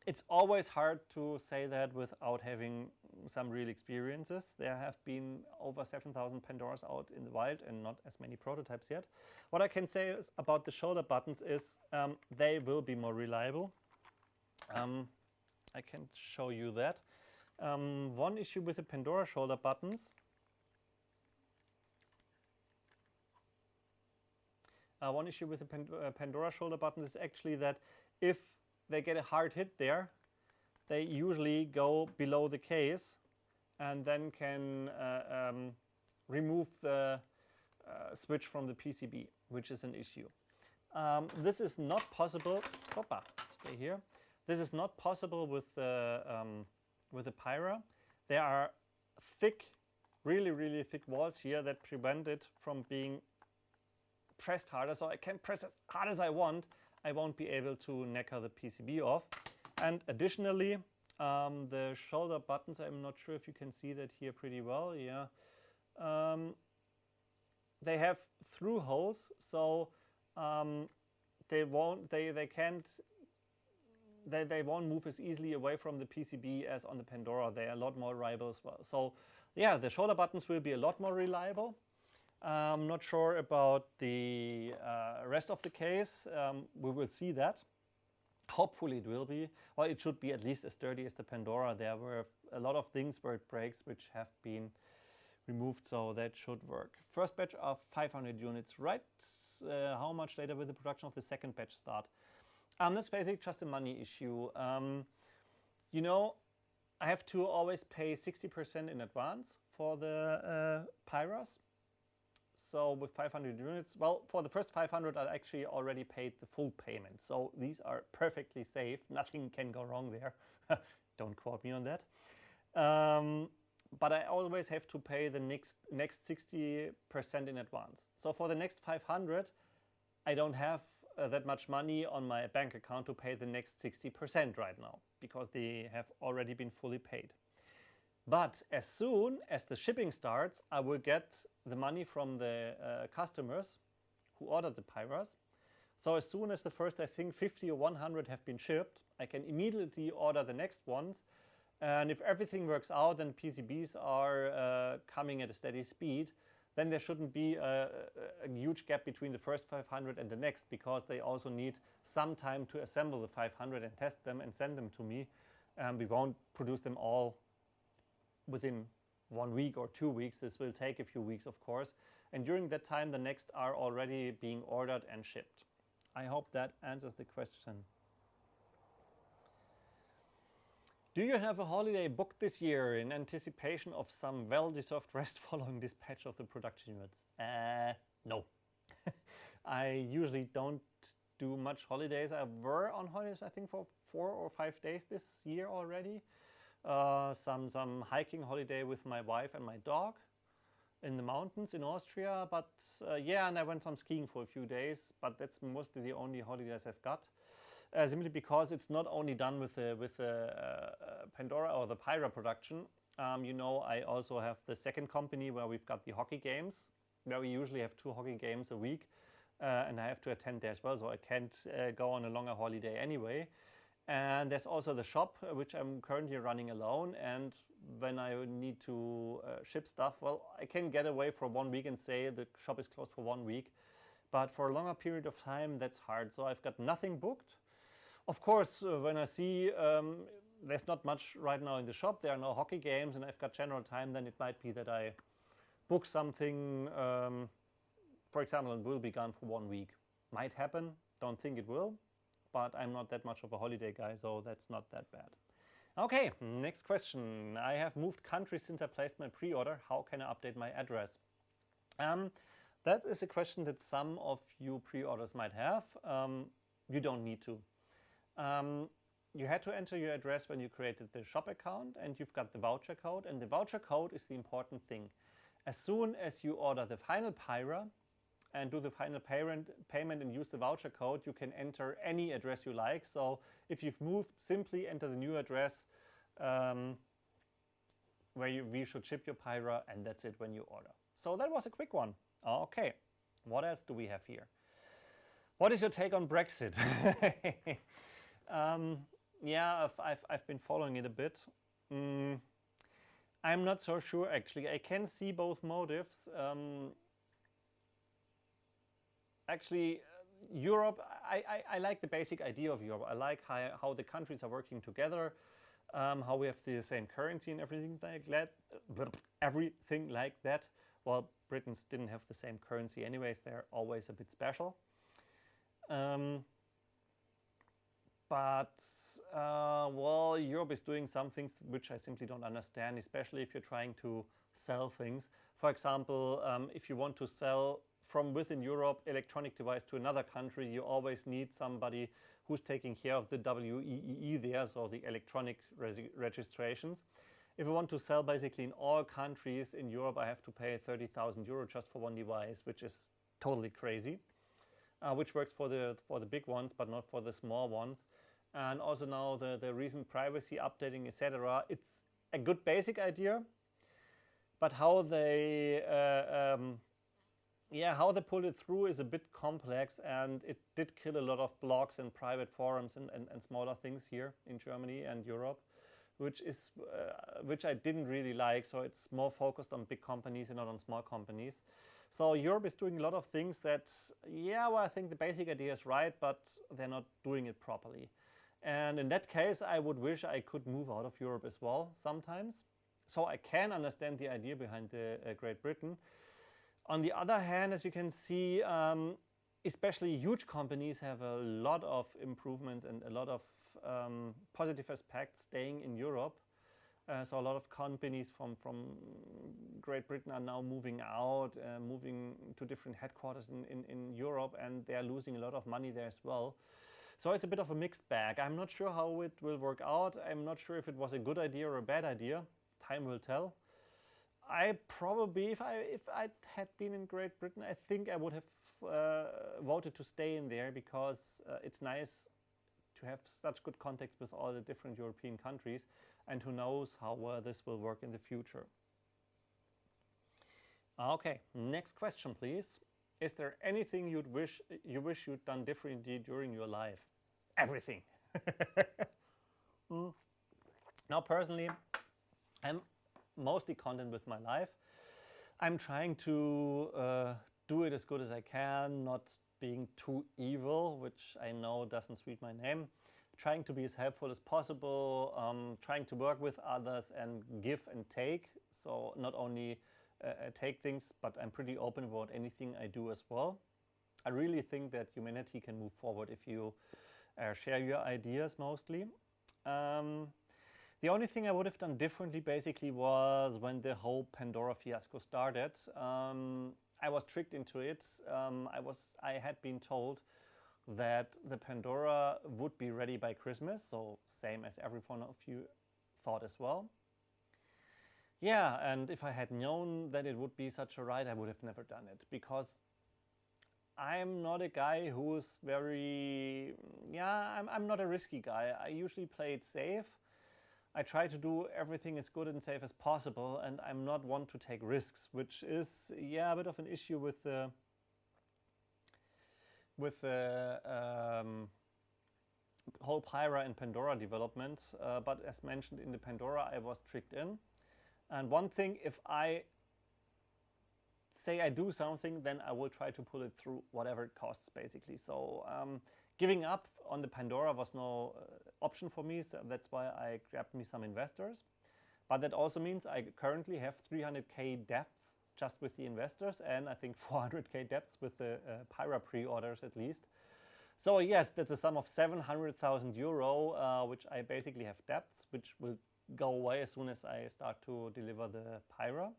It's always hard to say that without having some real experiences. There have been over 7,000 Pandoras out in the wild and not as many prototypes yet. What I can say about the shoulder buttons is they will be more reliable. I can show you that. One issue with the Pandora shoulder buttons Pandora shoulder buttons is actually that if they get a hard hit there, they usually go below the case and then can remove the switch from the PCB, which is an issue. This is not possible. Opa, stay here. This is not possible with the Pyra. There are thick, really thick walls here that prevent it from being pressed harder. So I can press as hard as I want. I won't be able to knacker the PCB off. And additionally, the shoulder buttons, I'm not sure if you can see that here pretty well. Yeah, they have through holes, so they won't move as easily away from the PCB as on the Pandora. They are a lot more reliable as well. So yeah, the shoulder buttons will be a lot more reliable. I'm not sure about the rest of the case. We will see that. Hopefully it will be. Well, it should be at least as sturdy as the Pandora. There were a lot of things where it breaks which have been removed, so that should work. First batch of 500 units, right? How much later will the production of the second batch start? That's basically just a money issue. You know, I have to always pay 60% in advance for the Pyras. So with 500 units, well, for the first 500, I actually already paid the full payment. So these are perfectly safe. Nothing can go wrong there. Don't quote me on that. But I always have to pay the next 60% in advance. So for the next 500, I don't have that much money on my bank account to pay the next 60% right now, because they have already been fully paid. But as soon as the shipping starts, I will get the money from the customers who ordered the Pyras. So as soon as the first, I think, 50 or 100 have been shipped, I can immediately order the next ones. And if everything works out and PCBs are coming at a steady speed, then there shouldn't be a huge gap between the first 500 and the next, because they also need some time to assemble the 500 and test them and send them to me. We won't produce them all within 1 week or 2 weeks. This will take a few weeks, of course. And during that time, the next are already being ordered and shipped. I hope that answers the question. Do you have a holiday booked this year in anticipation of some well-deserved rest following dispatch of the production units? No. I usually don't do much holidays. I were on holidays, I think, for 4 or 5 days this year already. Some hiking holiday with my wife and my dog in the mountains in Austria. But yeah, and I went some skiing for a few days. But that's mostly the only holidays I've got. Simply because it's not only done with the Pandora or the Pyre production. You know, I also have the second company where we've got the hockey games, where we usually have 2 hockey games a week. And I have to attend there as well, so I can't go on a longer holiday anyway. And there's also the shop, which I'm currently running alone. And when I need to ship stuff, well, I can get away for 1 week and say the shop is closed for 1 week. But for a longer period of time, that's hard. So I've got nothing booked. Of course, when I see there's not much right now in the shop, there are no hockey games, and I've got general time, then it might be that I book something, for example, and will be gone for 1 week. Might happen, don't think it will. But I'm not that much of a holiday guy, so that's not that bad. Okay, next question. I have moved countries since I placed my pre-order. How can I update my address? That is a question that some of you pre-orders might have. You don't need to. You had to enter your address when you created the shop account, and you've got the voucher code. And the voucher code is the important thing. As soon as you order the final Pyra, and do the final payment and use the voucher code, you can enter any address you like. So if you've moved, simply enter the new address where we should ship your Pyra, and that's it when you order. So that was a quick one. Okay, what else do we have here? What is your take on Brexit? Yeah, I've been following it a bit. I'm not so sure, actually. I can see both motives. Actually, Europe, I like the basic idea of Europe. I like how the countries are working together, how we have the same currency and everything like that. Well, Britons didn't have the same currency anyways. They're always a bit special. Well, Europe is doing some things which I simply don't understand, especially if you're trying to sell things. For example, if you want to sell from within Europe electronic device to another country, you always need somebody who's taking care of the WEEE there, so the electronic registrations. If I want to sell basically in all countries in Europe, I have to pay 30,000 euro just for one device, which is totally crazy. Which works for the big ones, but not for the small ones. And also now the recent privacy updating, etc. It's a good basic idea, but how they pull it through is a bit complex, and it did kill a lot of blogs and private forums and smaller things here in Germany and Europe, which I didn't really like. So it's more focused on big companies and not on small companies. So Europe is doing a lot of things that, yeah, well, I think the basic idea is right, but they're not doing it properly. And in that case, I would wish I could move out of Europe as well sometimes. So I can understand the idea behind the Great Britain. On the other hand, as you can see, especially huge companies have a lot of improvements and a lot of positive aspects staying in Europe. So a lot of companies from Great Britain are now moving out, moving to different headquarters in Europe, and they are losing a lot of money there as well. So it's a bit of a mixed bag. I'm not sure how it will work out. I'm not sure if it was a good idea or a bad idea. Time will tell. I probably, if I had been in Great Britain, I think I would have voted to stay in there, because it's nice to have such good contacts with all the different European countries, and who knows how this will work in the future. Okay, next question, please. Is there anything you wish you'd done differently during your life? Everything. Now, personally, I'm mostly content with my life. I'm trying to do it as good as I can, not being too evil, which I know doesn't suit my name. Trying to be as helpful as possible, trying to work with others and give and take. So not only take things, but I'm pretty open about anything I do as well. I really think that humanity can move forward if you share your ideas mostly. The only thing I would have done differently basically was when the whole Pandora fiasco started. I was tricked into it. I had been told that the Pandora would be ready by Christmas, so same as every one of you thought as well. Yeah, and if I had known that it would be such a ride, I would have never done it, because I'm not a guy who's very, I'm not a risky guy. I usually play it safe. I try to do everything as good and safe as possible, and I'm not one to take risks, which is, a bit of an issue with the whole Pyra and Pandora development. But as mentioned in the Pandora, I was tricked in. And one thing, if I say I do something, then I will try to pull it through, whatever it costs, basically. So giving up on the Pandora was no option for me, so that's why I grabbed me some investors. But that also means I currently have 300k debts just with the investors, and I think 400k debts with the Pyra pre-orders at least. So yes, that's a sum of 700,000 euro, which I basically have debts, which will go away as soon as I start to deliver the Pyra.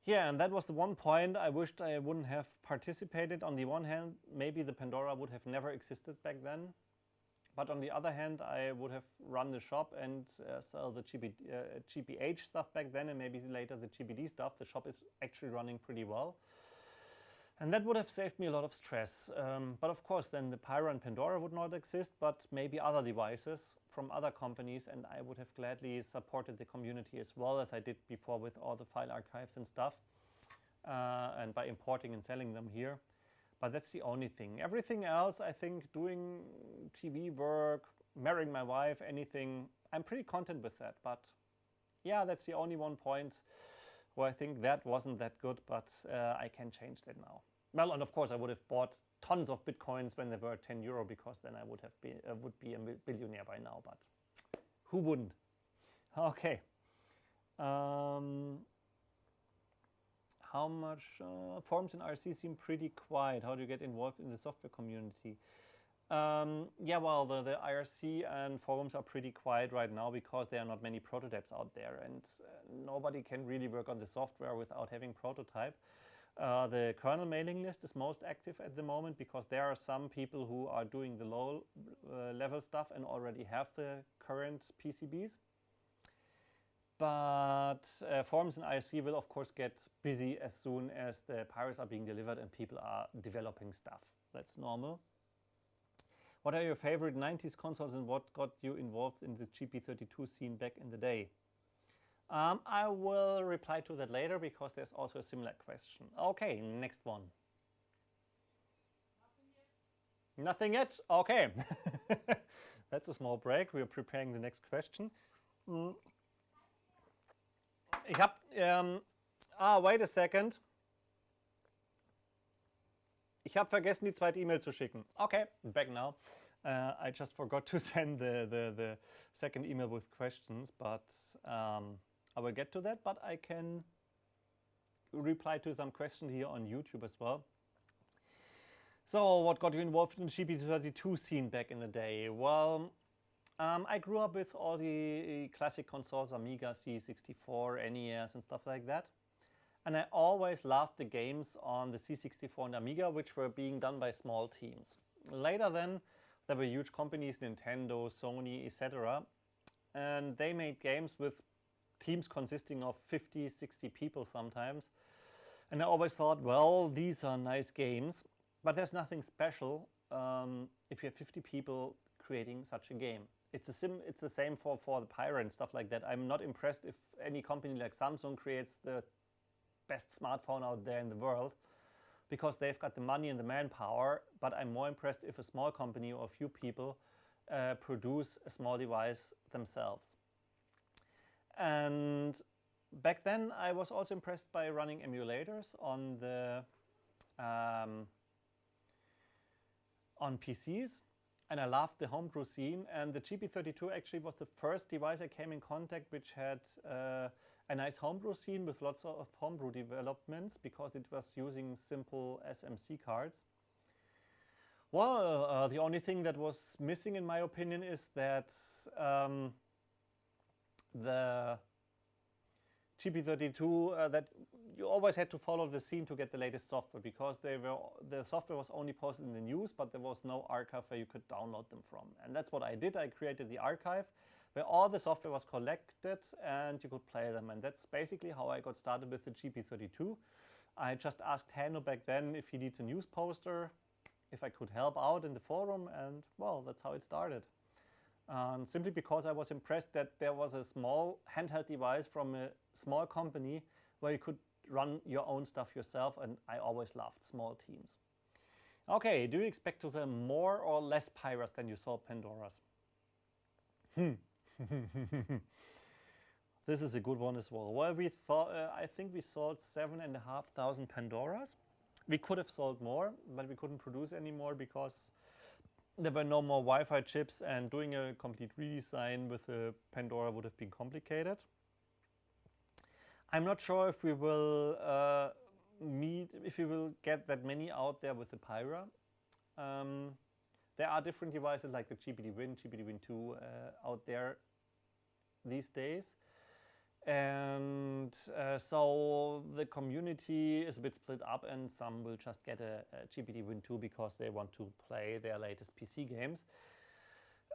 Yeah, and that was the one point I wished I wouldn't have participated. On the one hand, maybe the Pandora would have never existed back then. But on the other hand, I would have run the shop and sell the GBH stuff back then, and maybe later the GBD stuff. The shop is actually running pretty well. And that would have saved me a lot of stress. But of course, then the Pyro and Pandora would not exist, but maybe other devices from other companies, and I would have gladly supported the community as well as I did before with all the file archives and stuff, and by importing and selling them here. But that's the only thing. Everything else, I think, doing TV work, marrying my wife, anything, I'm pretty content with that. But yeah, that's the only one point where I think that wasn't that good, but I can change that now. Well, and of course I would have bought tons of Bitcoins when they were 10 euro, because then I would have been would be a billionaire by now, but who wouldn't? Okay. How much forums in IRC seem pretty quiet. How do you get involved in the software community? Yeah, well, the IRC and forums are pretty quiet right now because there are not many prototypes out there, and nobody can really work on the software without having prototype. The kernel mailing list is most active at the moment because there are some people who are doing the low level stuff and already have the current PCBs. But forums in IRC will of course get busy as soon as the Pyros are being delivered and people are developing stuff. That's normal. What are your favorite 90s consoles and what got you involved in the GP32 scene back in the day? I will reply to that later because there's also a similar question. Okay, next one. Nothing yet? Okay. That's a small break. We are preparing the next question. Wait a second. Ich habe vergessen, die zweite E-Mail zu schicken. Okay, back now. I just forgot to send the second email with questions, but I will get to that. But I can reply to some questions here on YouTube as well. So what got you involved in the GP32 scene back in the day? Well, I grew up with all the classic consoles, Amiga, C64, NES and stuff like that. And I always loved the games on the C64 and Amiga, which were being done by small teams. Later then, there were huge companies, Nintendo, Sony, etc. And they made games with teams consisting of 50, 60 people sometimes. And I always thought, well, these are nice games, but there's nothing special if you have 50 people creating such a game. It's the same for the Pyre and stuff like that. I'm not impressed if any company like Samsung creates the best smartphone out there in the world, because they've got the money and the manpower, but I'm more impressed if a small company or a few people produce a small device themselves. And back then I was also impressed by running emulators on the on PCs, and I loved the homebrew scene, and the GP32 actually was the first device I came in contact which had a nice homebrew scene with lots of homebrew developments, because it was using simple SMC cards. Well, the only thing that was missing in my opinion is that the GP32, that you always had to follow the scene to get the latest software, because the software was only posted in the news, but there was no archive where you could download them from. And that's what I did. I created the archive where all the software was collected and you could play them. And that's basically how I got started with the GP32. I just asked Hanno back then if he needs a news poster, if I could help out in the forum, and well, that's how it started. Simply because I was impressed that there was a small handheld device from a small company where you could run your own stuff yourself, and I always loved small teams. Okay, do you expect to sell more or less Pyras than you sold Pandora'S? This is a good one as well. Well, we thought, I think we sold 7,500 Pandora'S. We could have sold more, but we couldn't produce any more because there were no more Wi-Fi chips, and doing a complete redesign with a Pandora would have been complicated. I'm not sure if we will get that many out there with the Pyra. There are different devices like the GPD-Win, GPD-Win2 out there these days. And so the community is a bit split up, and some will just get a GPD-Win2 because they want to play their latest PC games.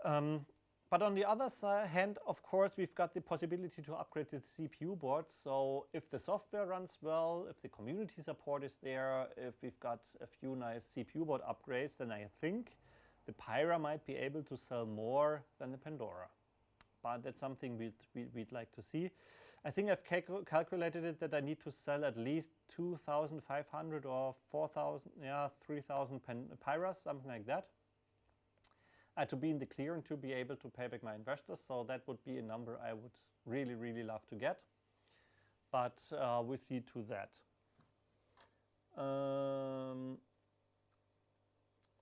But on the other hand, of course, we've got the possibility to upgrade the CPU board. So if the software runs well, if the community support is there, if we've got a few nice CPU board upgrades, then I think the Pyra might be able to sell more than the Pandora. But that's something we'd like to see. I think I've calculated it that I need to sell at least 2,500 or 4,000, 3,000 Pyras, something like that, to be in the clear and to be able to pay back my investors. So that would be a number I would really, really love to get. But we'll see to that.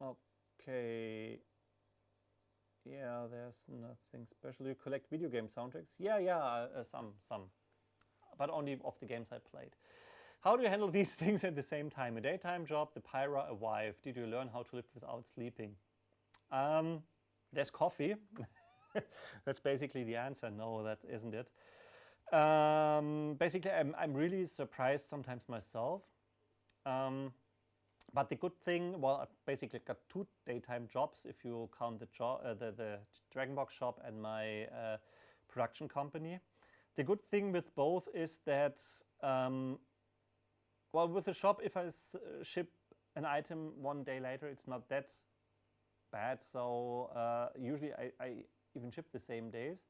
Okay. Yeah, there's nothing special. You collect video game soundtracks? Yeah, some. But only of the games I played. How do you handle these things at the same time? A daytime job, the Pyra, a wife. Did you learn how to live without sleeping? There's coffee. That's basically the answer. No, that isn't it. Basically, I'm really surprised sometimes myself. But the good thing, well, I basically got 2 daytime jobs if you count the DragonBox shop and my production company. The good thing with both is that, well, with the shop, if I ship an item 1 day later, it's not that bad. So usually I even ship the same days.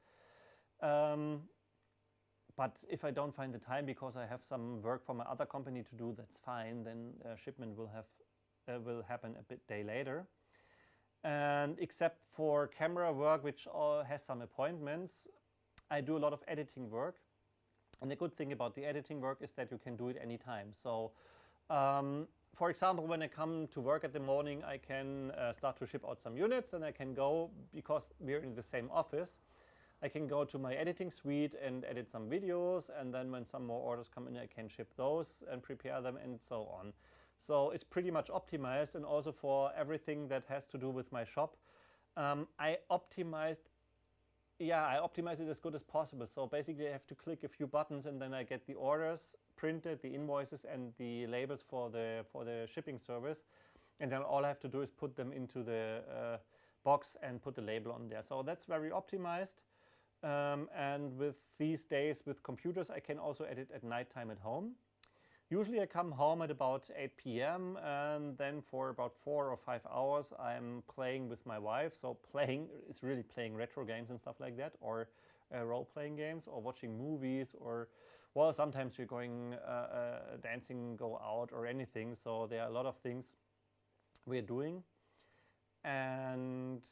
But if I don't find the time because I have some work for my other company to do, that's fine. Then shipment will happen a bit day later. And except for camera work, which has some appointments, I do a lot of editing work. And the good thing about the editing work is that you can do it anytime. So for example, when I come to work at the morning, I can start to ship out some units, and I can go, because we're in the same office, I can go to my editing suite and edit some videos, and then when some more orders come in, I can ship those and prepare them and so on. So it's pretty much optimized, and also for everything that has to do with my shop, I optimize it as good as possible. So basically I have to click a few buttons, and then I get the orders printed, the invoices and the labels for the shipping service, and then all I have to do is put them into the box and put the label on there. So that's very optimized. And with these days with computers, I can also edit at nighttime at home. Usually I come home at about 8 p.m. and then for about 4 or 5 hours I'm playing with my wife. So playing is really playing retro games and stuff like that, or role-playing games, or watching movies, or, well, sometimes we're going dancing, go out, or anything. So there are a lot of things we're doing. And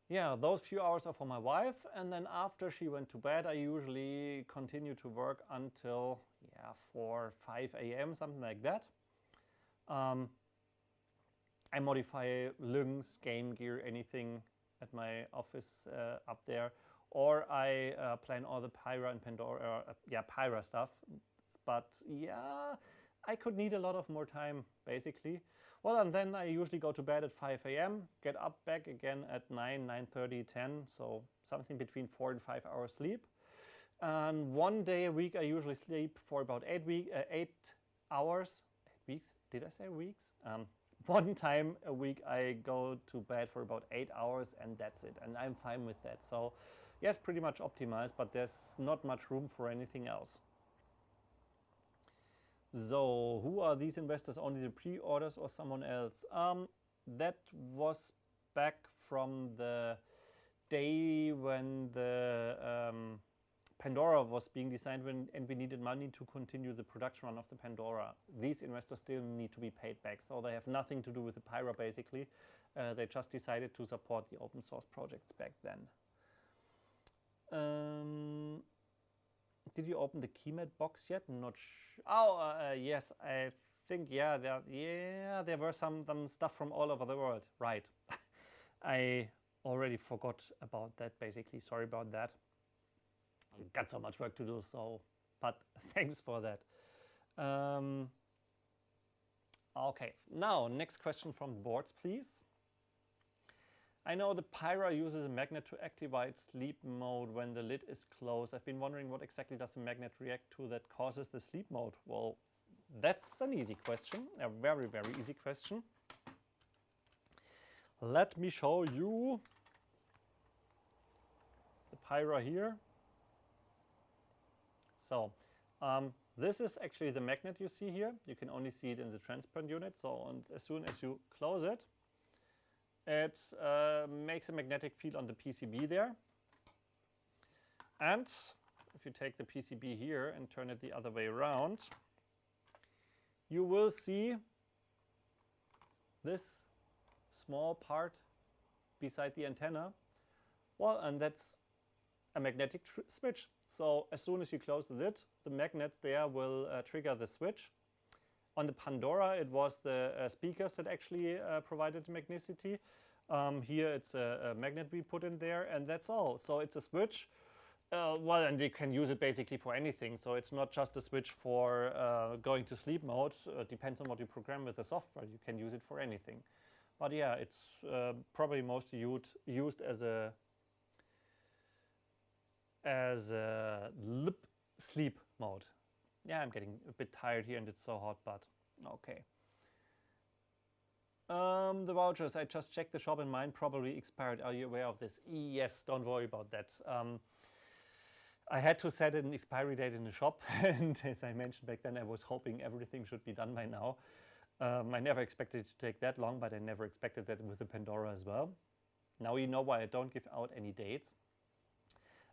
yeah, those few hours are for my wife, and then after she went to bed, I usually continue to work until 4, 5 a.m., something like that. I modify links, game gear, anything at my office up there, or I plan all the Pyra and Pandora, Pyra stuff. But yeah, I could need a lot of more time, basically. Well, and then I usually go to bed at 5 a.m., get up back again at 9, 9:30, 10, so something between 4 and 5 hours sleep. And one day a week I usually sleep for about 8 hours. 8 weeks? Did I say weeks? One time a week I go to bed for about 8 hours, and that's it. And I'm fine with that. So yes, pretty much optimized, but there's not much room for anything else. So, who are these investors? Only the pre-orders or someone else? That was back from the day when the Pandora was being designed, and we needed money to continue the production run of the Pandora. These investors still need to be paid back, so they have nothing to do with the Pyro, basically. They just decided to support the open source projects back then. Did you open the keymat box yet? Not yes, I think, there were some stuff from all over the world. Right. I already forgot about that, basically. Sorry about that. I've got so much work to do, so, but thanks for that. Okay, now, next question from the boards, please. I know the Pyro uses a magnet to activate sleep mode when the lid is closed. I've been wondering what exactly does the magnet react to that causes the sleep mode? Well, that's an easy question, a very, very easy question. Let me show you the Pyro here. So, this is actually the magnet you see here. You can only see it in the transparent unit. So, and as soon as you close it, it makes a magnetic field on the PCB there. And if you take the PCB here and turn it the other way around, you will see this small part beside the antenna. Well, and that's a magnetic switch. So as soon as you close the lid, the magnet there will trigger the switch. On the Pandora, it was the speakers that actually provided the magneticity. Here it's a magnet we put in there, and that's all. So it's a switch. Well, and you can use it basically for anything. So it's not just a switch for going to sleep mode. Depends on what you program with the software. You can use it for anything. But yeah, it's probably mostly used as a sleep mode. Yeah, I'm getting a bit tired here and it's so hot, but okay. The vouchers, I just checked the shop and mine probably expired. Are you aware of this? Yes, don't worry about that. I had to set an expiry date in the shop, and as I mentioned back then, I was hoping everything should be done by now. I never expected it to take that long, but I never expected that with the Pandora as well. Now you know why I don't give out any dates.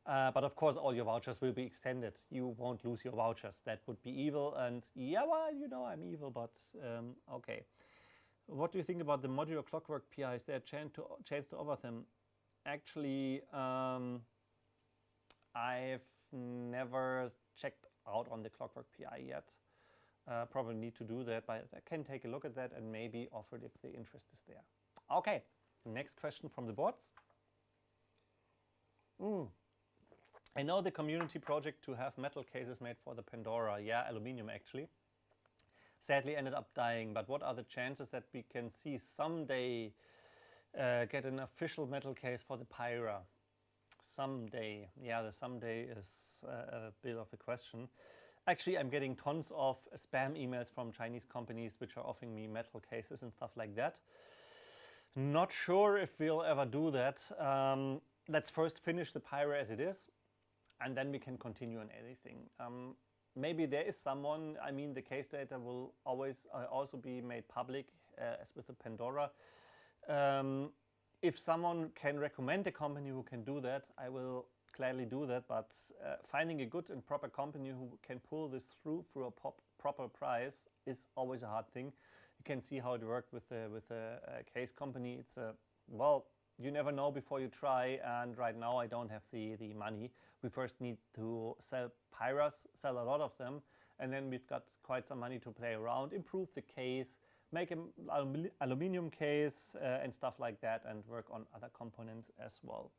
But of course, all your vouchers will be extended. You won't lose your vouchers. That would be evil. And yeah, well, you know I'm evil, but okay. What do you think about the modular clockwork PI? Is there a chance to offer them? Actually, I've never checked out on the Clockwork PI yet. Probably need to do that, but I can take a look at that and maybe offer it if the interest is there. Okay, next question from the boards. I know the community project to have metal cases made for the Pandora. Yeah, aluminium actually. Sadly ended up dying, but what are the chances that we can see someday get an official metal case for the Pyra? Someday. Yeah, the someday is a bit of a question. Actually, I'm getting tons of spam emails from Chinese companies which are offering me metal cases and stuff like that. Not sure if we'll ever do that. Let's first finish the Pyre as it is, and then we can continue on anything. Maybe there is someone, I mean, the case data will always also be made public, as with the Pandora. If someone can recommend a company who can do that, I will gladly do that, but finding a good and proper company who can pull this through for a proper price is always a hard thing. You can see how it worked with the case company. It's well, you never know before you try, and right now I don't have the money. We first need to sell Pyras, sell a lot of them, and then we've got quite some money to play around, improve the case, make an aluminium case and stuff like that, and work on other components as well.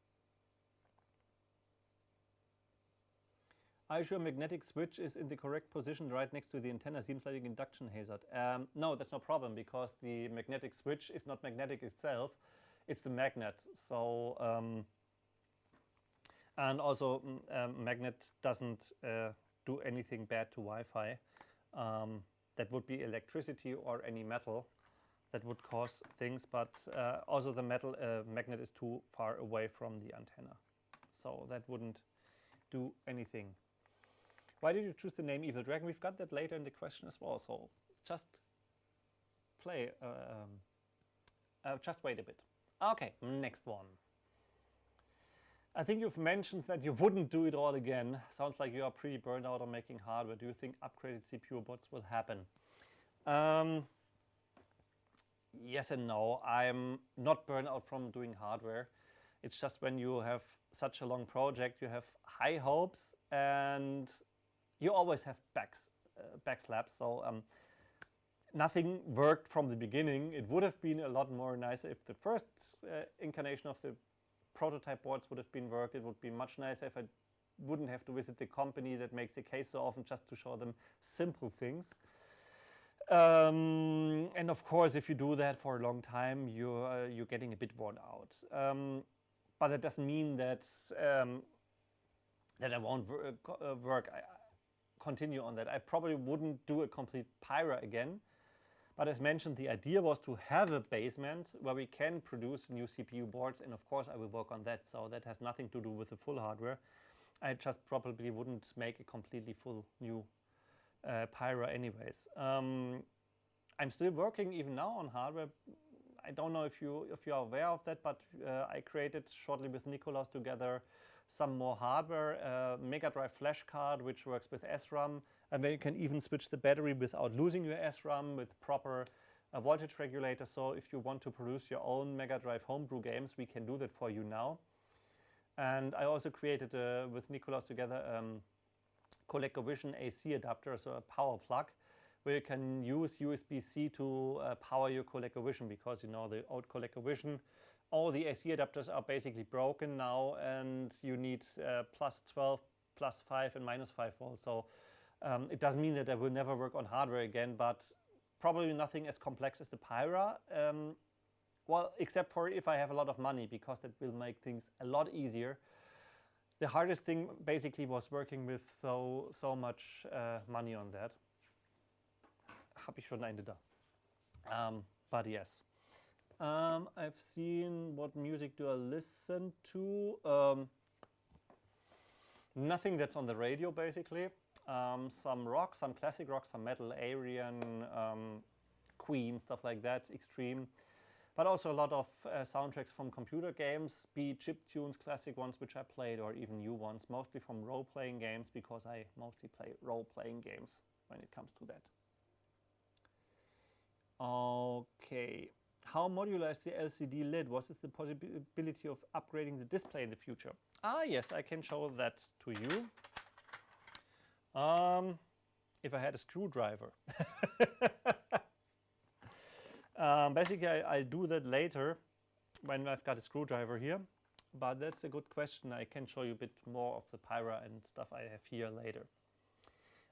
Are you sure magnetic switch is in the correct position right next to the antenna? Seems like induction hazard. No, that's no problem, because the magnetic switch is not magnetic itself. It's the magnet. So, and also magnet doesn't do anything bad to Wi-Fi. That would be electricity or any metal that would cause things, but also the magnet is too far away from the antenna. So that wouldn't do anything. Why did you choose the name EvilDragon? We've got that later in the question as well, so just play, just wait a bit. Okay, next one. I think you've mentioned that you wouldn't do it all again. Sounds like you are pretty burned out on making hardware. Do you think upgraded CPU bots will happen? Yes and no. I'm not burned out from doing hardware. It's just when you have such a long project, you have high hopes and you always have backslaps. So nothing worked from the beginning. It would have been a lot more nicer if the first incarnation of the prototype boards would have been worked. It would be much nicer if I wouldn't have to visit the company that makes the case so often just to show them simple things. And of course, if you do that for a long time, you're getting a bit worn out. But that doesn't mean that that I won't continue on that. I probably wouldn't do a complete Pyra again. But as mentioned, the idea was to have a basement where we can produce new CPU boards, and of course I will work on that. So that has nothing to do with the full hardware. I just probably wouldn't make a completely full new Pyra anyways. I'm still working even now on hardware. I don't know if you are aware of that, but I created shortly with Nicolas together some more hardware, Mega Drive flash card, which works with SRAM, and then you can even switch the battery without losing your SRAM with proper voltage regulator. So if you want to produce your own Mega Drive homebrew games, we can do that for you now. And I also created with Nicolas together ColecoVision AC adapter, so a power plug, where you can use USB-C to power your ColecoVision, because you know the old ColecoVision, all the AC adapters are basically broken now, and you need plus 12, plus 5, and minus 5 volts. So it doesn't mean that I will never work on hardware again, but probably nothing as complex as the Pyra. Well, except for if I have a lot of money, because that will make things a lot easier. The hardest thing basically was working with so much money on that. Habe ich schon eine da. But yes. I've seen what music do I listen to. Nothing that's on the radio basically. Some rock, some classic rock, some metal, Aryan, Queen, stuff like that, extreme. But also a lot of soundtracks from computer games, be it chiptunes, classic ones which I played, or even new ones, mostly from role-playing games, because I mostly play role-playing games when it comes to that. Okay. How modular is the LCD lid? Was it the possibility of upgrading the display in the future? Ah, yes, I can show that to you. If I had a screwdriver. Basically, I'll do that later when I've got a screwdriver here. But that's a good question. I can show you a bit more of the Pyra and stuff I have here later.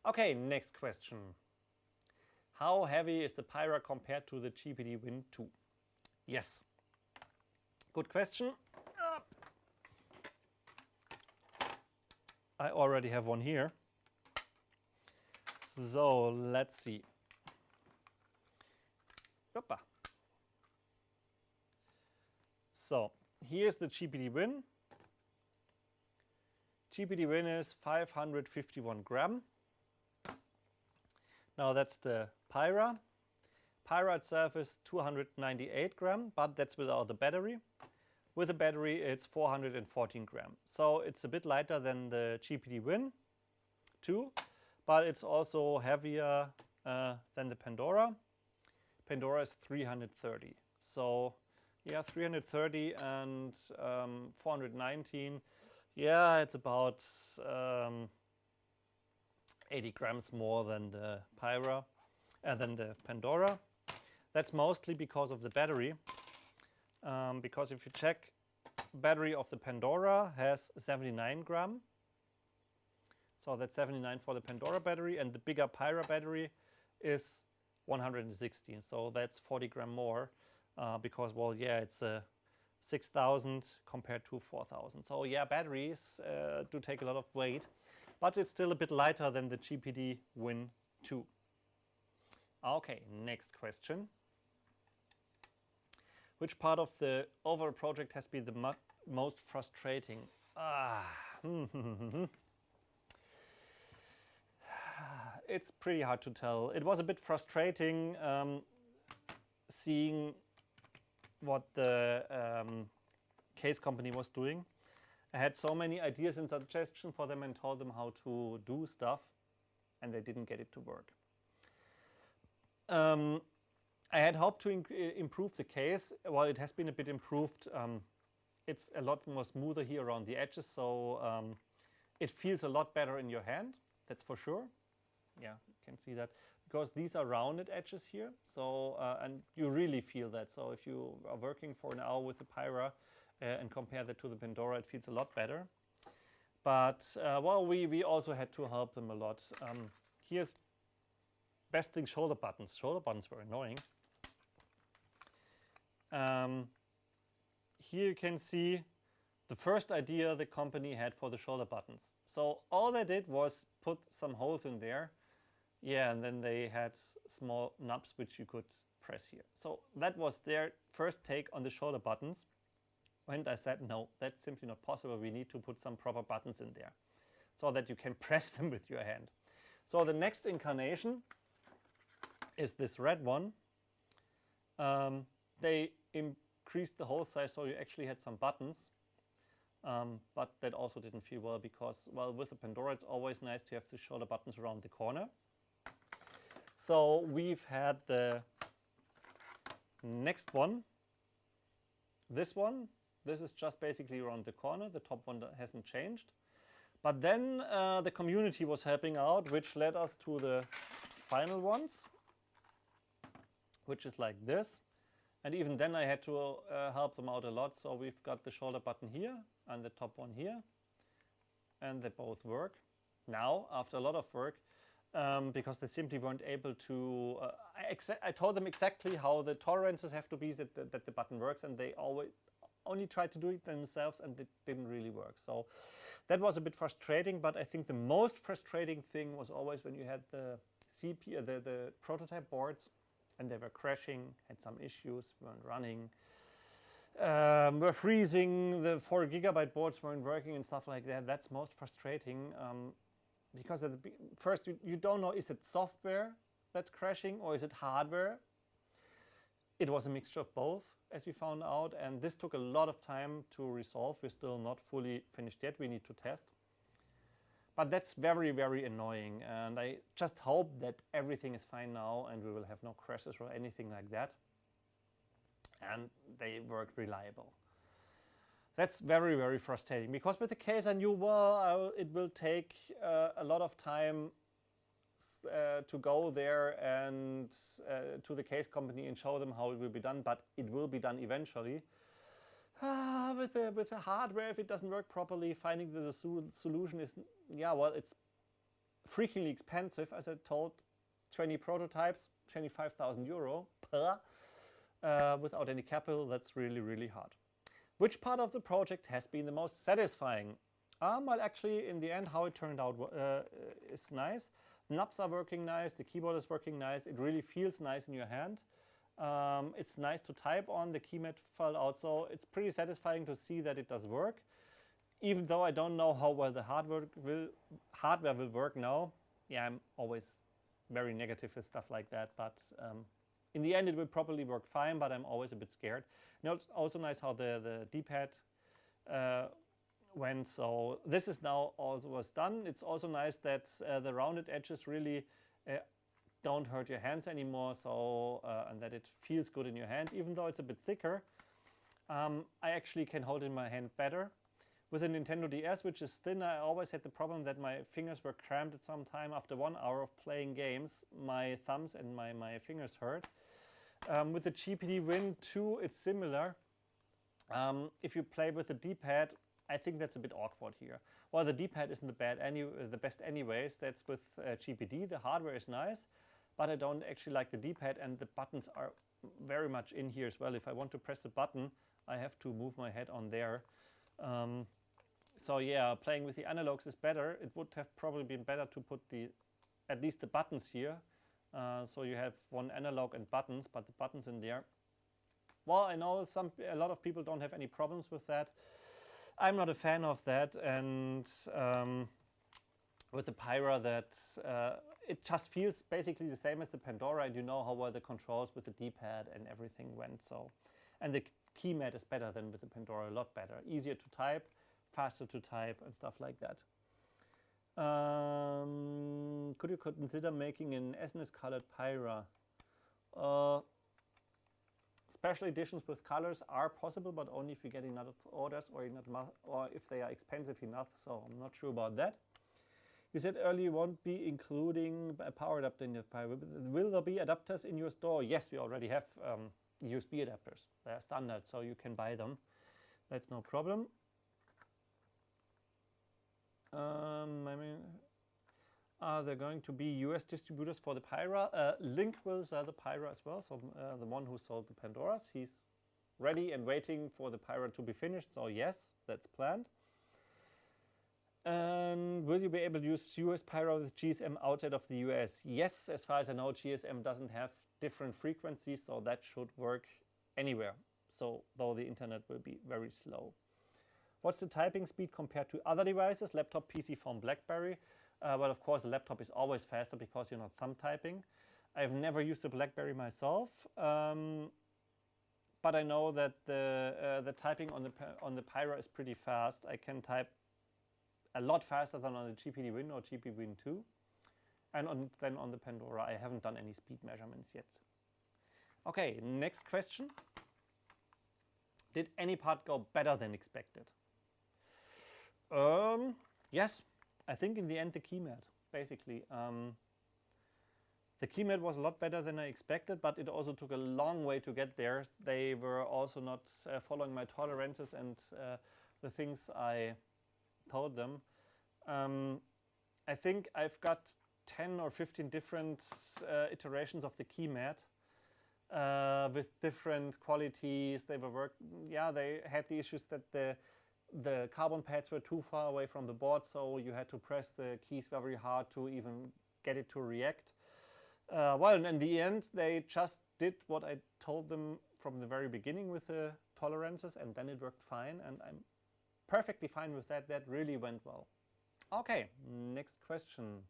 Okay, next question. How heavy is the Pyra compared to the GPD Win 2? Yes. Good question. I already have one here. So let's see. Opa. So here's the GPD Win. GPD Win is 551 gram. Now that's the Pyra. Pyra itself is 298 gram, but that's without the battery. With the battery, it's 414 gram. So it's a bit lighter than the GPD Win 2, but it's also heavier than the Pandora. Pandora is 330. So yeah, 330 and 419. Yeah, it's about 80 grams more than the Pyra, than the Pandora. That's mostly because of the battery. Because if you check, battery of the Pandora has 79 gram. So that's 79 for the Pandora battery, and the bigger Pyra battery is 116. So that's 40 gram more because, well, yeah, it's 6,000 compared to 4,000. So yeah, batteries do take a lot of weight, but it's still a bit lighter than the GPD Win 2. Okay, next question. Which part of the overall project has been the most frustrating? It's pretty hard to tell. It was a bit frustrating seeing what the case company was doing. I had so many ideas and suggestions for them and told them how to do stuff, and they didn't get it to work. I had hoped to improve the case. Well, it has been a bit improved. It's a lot more smoother here around the edges, so it feels a lot better in your hand, that's for sure. Yeah, you can see that, because these are rounded edges here, so and you really feel that. So if you are working for an hour with the Pyra and compare that to the Pandora, it feels a lot better. But well, we also had to help them a lot. Here's best thing: shoulder buttons. Shoulder buttons were annoying. Here you can see the first idea the company had for the shoulder buttons. So all they did was put some holes in there. Yeah, and then they had small knobs which you could press here. So that was their first take on the shoulder buttons. And I said, no, that's simply not possible. We need to put some proper buttons in there so that you can press them with your hand. So the next incarnation is this red one. They increased the hole size, so you actually had some buttons. But that also didn't feel well because, well, with the Pandora, it's always nice to have the shoulder buttons around the corner. So we've had the next one. This one. This is just basically around the corner. The top one hasn't changed. But then the community was helping out, which led us to the final ones, which is like this. And even then I had to help them out a lot. So we've got the shoulder button here and the top one here. And they both work. Now, after a lot of work, because they simply weren't able to... I told them exactly how the tolerances have to be that the button works, and they only tried to do it themselves, and it didn't really work. So that was a bit frustrating, but I think the most frustrating thing was always when you had the prototype boards, and they were crashing, had some issues, weren't running, were freezing, the 4 GB boards weren't working and stuff like that. That's most frustrating because at the first you don't know, is it software that's crashing or is it hardware? It was a mixture of both, as we found out, and this took a lot of time to resolve. We're still not fully finished yet. We need to test. But that's very, very annoying, and I just hope that everything is fine now and we will have no crashes or anything like that. And they work reliable. That's very, very frustrating, because with the case I knew, well, it will take a lot of time to go there and to the case company and show them how it will be done, but it will be done eventually. With the hardware, if it doesn't work properly, finding the solution is, yeah, well, it's freakingly expensive. As I told, 20 prototypes, 25,000 euro per, without any capital. That's really, really hard. Which part of the project has been the most satisfying? Well, actually, in the end, how it turned out is nice. Knobs are working nice, the keyboard is working nice, it really feels nice in your hand. It's nice to type on, the keymat fell out, so it's pretty satisfying to see that it does work. Even though I don't know how well the hardware will work now. Yeah, I'm always very negative with stuff like that, but in the end it will probably work fine, but I'm always a bit scared. Now, it's also nice how the D-pad went, so this is now also was done. It's also nice that the rounded edges really don't hurt your hands anymore, so and that it feels good in your hand, even though it's a bit thicker. I actually can hold it in my hand better. With a Nintendo DS, which is thin, I always had the problem that my fingers were cramped at some time. After 1 hour of playing games, my thumbs and my fingers hurt. With the GPD Win 2, it's similar. If you play with the D-pad, I think that's a bit awkward here. Well, the D-pad isn't the best anyways. That's with GPD. The hardware is nice, but I don't actually like the D-pad, and the buttons are very much in here as well. If I want to press the button, I have to move my head on there. So yeah, playing with the analogs is better. It would have probably been better to put at least the buttons here. So you have one analog and buttons, but the buttons in there. Well, I know a lot of people don't have any problems with that. I'm not a fan of that, and with the Pyra, it just feels basically the same as the Pandora, and you know how well the controls with the D-pad and everything went. So, and the keymat is better than with the Pandora, a lot better, easier to type, faster to type, and stuff like that. Could you consider making an SNES colored Pyra? Special editions with colors are possible, but only if you get enough orders or if they are expensive enough, so I'm not sure about that. You said earlier you won't be including a power adapter in your Pyro. Will there be adapters in your store? Yes, we already have USB adapters. They are standard, so you can buy them. That's no problem. I mean, are there going to be US distributors for the Pyra? Link will sell the Pyra as well, so the one who sold the Pandora'S, he's ready and waiting for the Pyra to be finished, so yes, that's planned. And will you be able to use US Pyra with GSM outside of the US? Yes, as far as I know, GSM doesn't have different frequencies, so that should work anywhere. So, though the internet will be very slow. What's the typing speed compared to other devices? Laptop, PC, phone, BlackBerry. But of course, the laptop is always faster because you're not thumb typing. I've never used a BlackBerry myself, but I know that the typing on the Pyra is pretty fast. I can type a lot faster than on the GPD Win or GPD Win 2, and then on the Pandora. I haven't done any speed measurements yet. Okay, next question. Did any part go better than expected? Yes. I think in the end the keymat, basically. The keymat was a lot better than I expected, but it also took a long way to get there. They were also not following my tolerances and the things I told them. I think I've got 10 or 15 different iterations of the keymat with different qualities. They had the issues that the carbon pads were too far away from the board, so you had to press the keys very hard to even get it to react. Well, in the end, they just did what I told them from the very beginning with the tolerances, and then it worked fine, and I'm perfectly fine with that. That really went well. Okay, next question.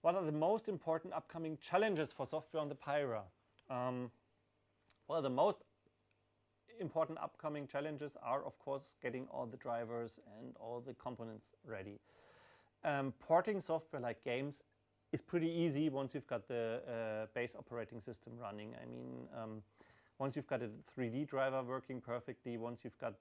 What are the most important upcoming challenges for software on the Pyra? Well, the most important upcoming challenges are, of course, getting all the drivers and all the components ready. Porting software like games is pretty easy once you've got the base operating system running. I mean, Once you've got a 3D driver working perfectly, once you've got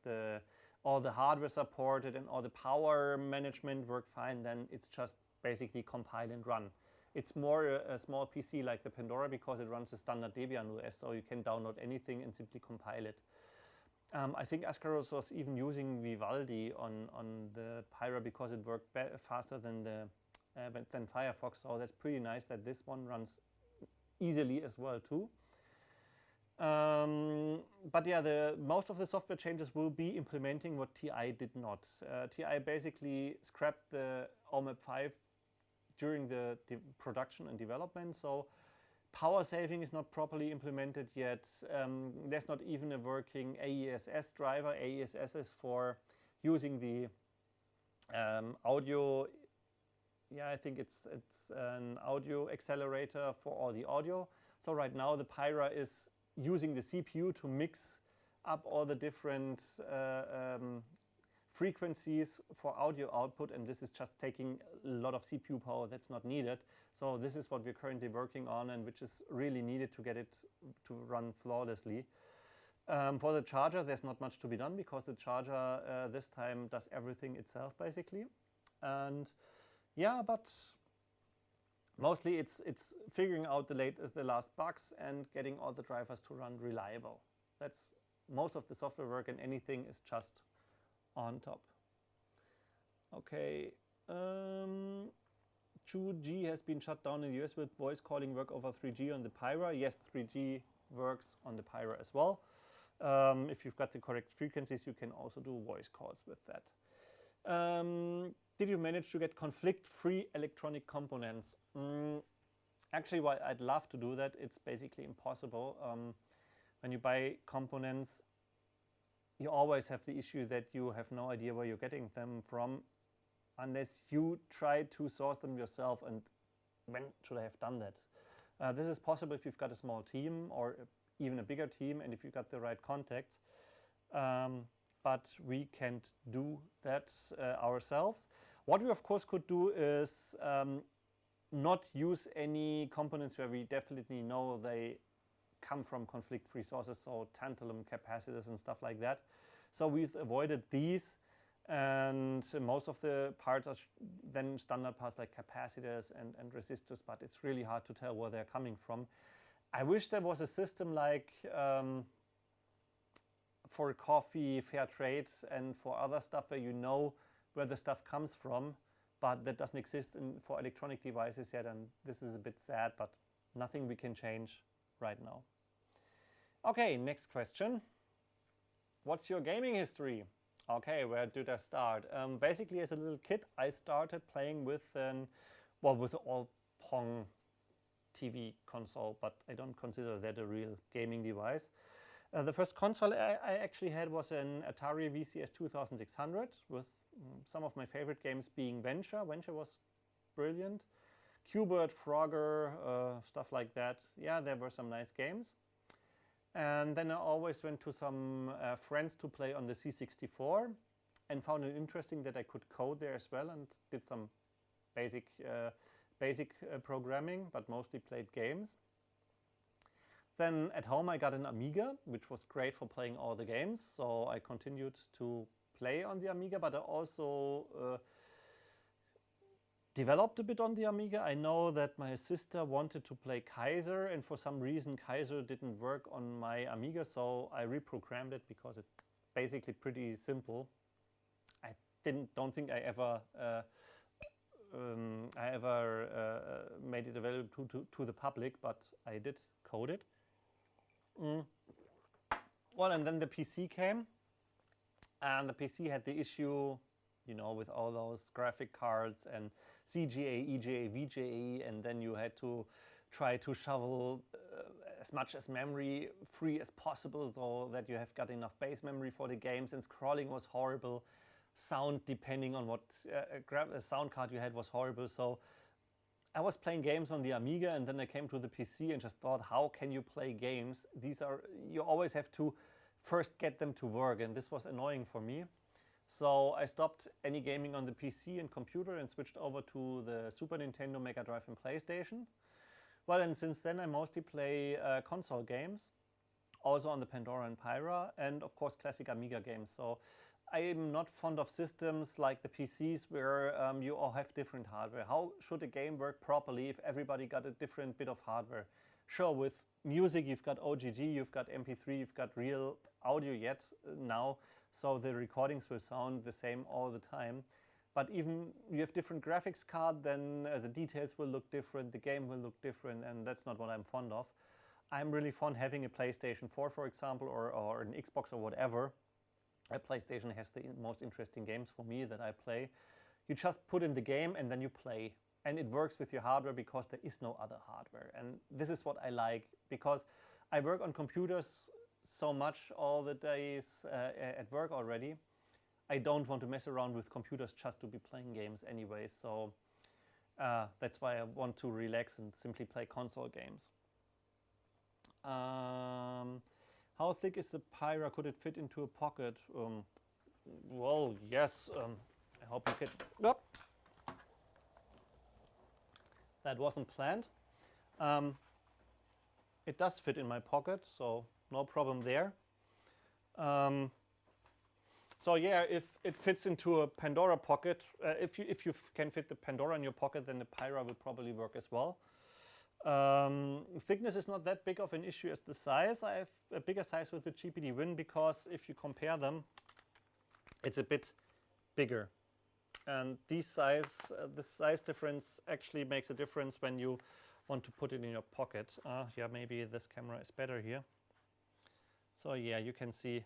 all the hardware supported and all the power management work fine, then it's just basically compile and run. It's more a small PC like the Pandora because it runs a standard Debian OS, so you can download anything and simply compile it. I think Ascaros was even using Vivaldi on the Pyre because it worked faster than Firefox, so that's pretty nice that this one runs easily as well too. But yeah, most of the software changes will be implementing what TI did not. TI basically scrapped the OMAP 5 during the production and development, so power saving is not properly implemented yet. There's not even a working AESS driver. AESS is for using the audio. Yeah, I think it's an audio accelerator for all the audio. So right now the Pyra is using the CPU to mix up all the different frequencies for audio output, and this is just taking a lot of CPU power that's not needed. So this is what we're currently working on, and which is really needed to get it to run flawlessly. For the charger, there's not much to be done because the charger this time does everything itself basically. And yeah, but mostly it's figuring out the last bugs and getting all the drivers to run reliable. That's most of the software work, and anything is just on top. Okay, 2G has been shut down in the US. Will voice calling work over 3G on the Pyra? Yes, 3G works on the Pyra as well. If you've got the correct frequencies, you can also do voice calls with that. Did you manage to get conflict-free electronic components? Actually, while I'd love to do that, it's basically impossible. When you buy components, you always have the issue that you have no idea where you're getting them from unless you try to source them yourself. And when should I have done that? This is possible if you've got a small team or even a bigger team and if you've got the right contacts. But we can't do that ourselves. What we of course could do is not use any components where we definitely know they come from conflict-free sources, so tantalum capacitors and stuff like that. So we've avoided these, and most of the parts are then standard parts like capacitors and resistors, but it's really hard to tell where they're coming from. I wish there was a system like for coffee, fair trade, and for other stuff where you know where the stuff comes from, but that doesn't exist for electronic devices yet, and this is a bit sad, but nothing we can change right now. Okay, next question. What's your gaming history? Okay, where did I start? Basically, as a little kid, I started playing with with an old Pong TV console, but I don't consider that a real gaming device. The first console I actually had was an Atari VCS 2600 with some of my favorite games being Venture. Venture was brilliant. Qbert, Frogger, stuff like that. Yeah, there were some nice games. And then I always went to some friends to play on the C64 and found it interesting that I could code there as well and did some basic programming, but mostly played games. Then at home I got an Amiga, which was great for playing all the games. So I continued to play on the Amiga, but I also developed a bit on the Amiga. I know that my sister wanted to play Kaiser, and for some reason Kaiser didn't work on my Amiga, so I reprogrammed it because it's basically pretty simple. I don't think I ever made it available to the public, but I did code it. Well, and then the PC came, and the PC had the issue, you know, with all those graphic cards and CGA, EGA, VGA, and then you had to try to shovel as much as memory free as possible so that you have got enough base memory for the games, and scrolling was horrible. Sound, depending on what sound card you had, was horrible. So I was playing games on the Amiga, and then I came to the PC and just thought, how can you play games? You always have to first get them to work, and this was annoying for me. So I stopped any gaming on the PC and computer and switched over to the Super Nintendo, Mega Drive, and PlayStation. Well, and since then I mostly play console games, also on the Pandora and Pyra, and of course classic Amiga games. So I am not fond of systems like the PCs where you all have different hardware. How should a game work properly if everybody got a different bit of hardware? Sure, with music you've got OGG, you've got MP3, you've got real audio yet now, so the recordings will sound the same all the time. But even you have different graphics card, then the details will look different, the game will look different, and that's not what I'm fond of. I'm really fond having a PlayStation 4, for example, or an Xbox or whatever. A PlayStation has the most interesting games for me that I play. You just put in the game and then you play. And it works with your hardware because there is no other hardware. And this is what I like, because I work on computers so much all the days at work already. I don't want to mess around with computers just to be playing games anyway. So that's why I want to relax and simply play console games. How thick is the Pyra? Could it fit into a pocket? Well, yes. I hope you can. Oh. That wasn't planned. It does fit in my pocket, so no problem there. So yeah, if it fits into a Pandora pocket, if you can fit the Pandora in your pocket, then the Pyra will probably work as well. Thickness is not that big of an issue as the size. I have a bigger size with the GPD Win because if you compare them, it's a bit bigger. And this size difference actually makes a difference when you want to put it in your pocket. Yeah, maybe this camera is better here. So yeah, you can see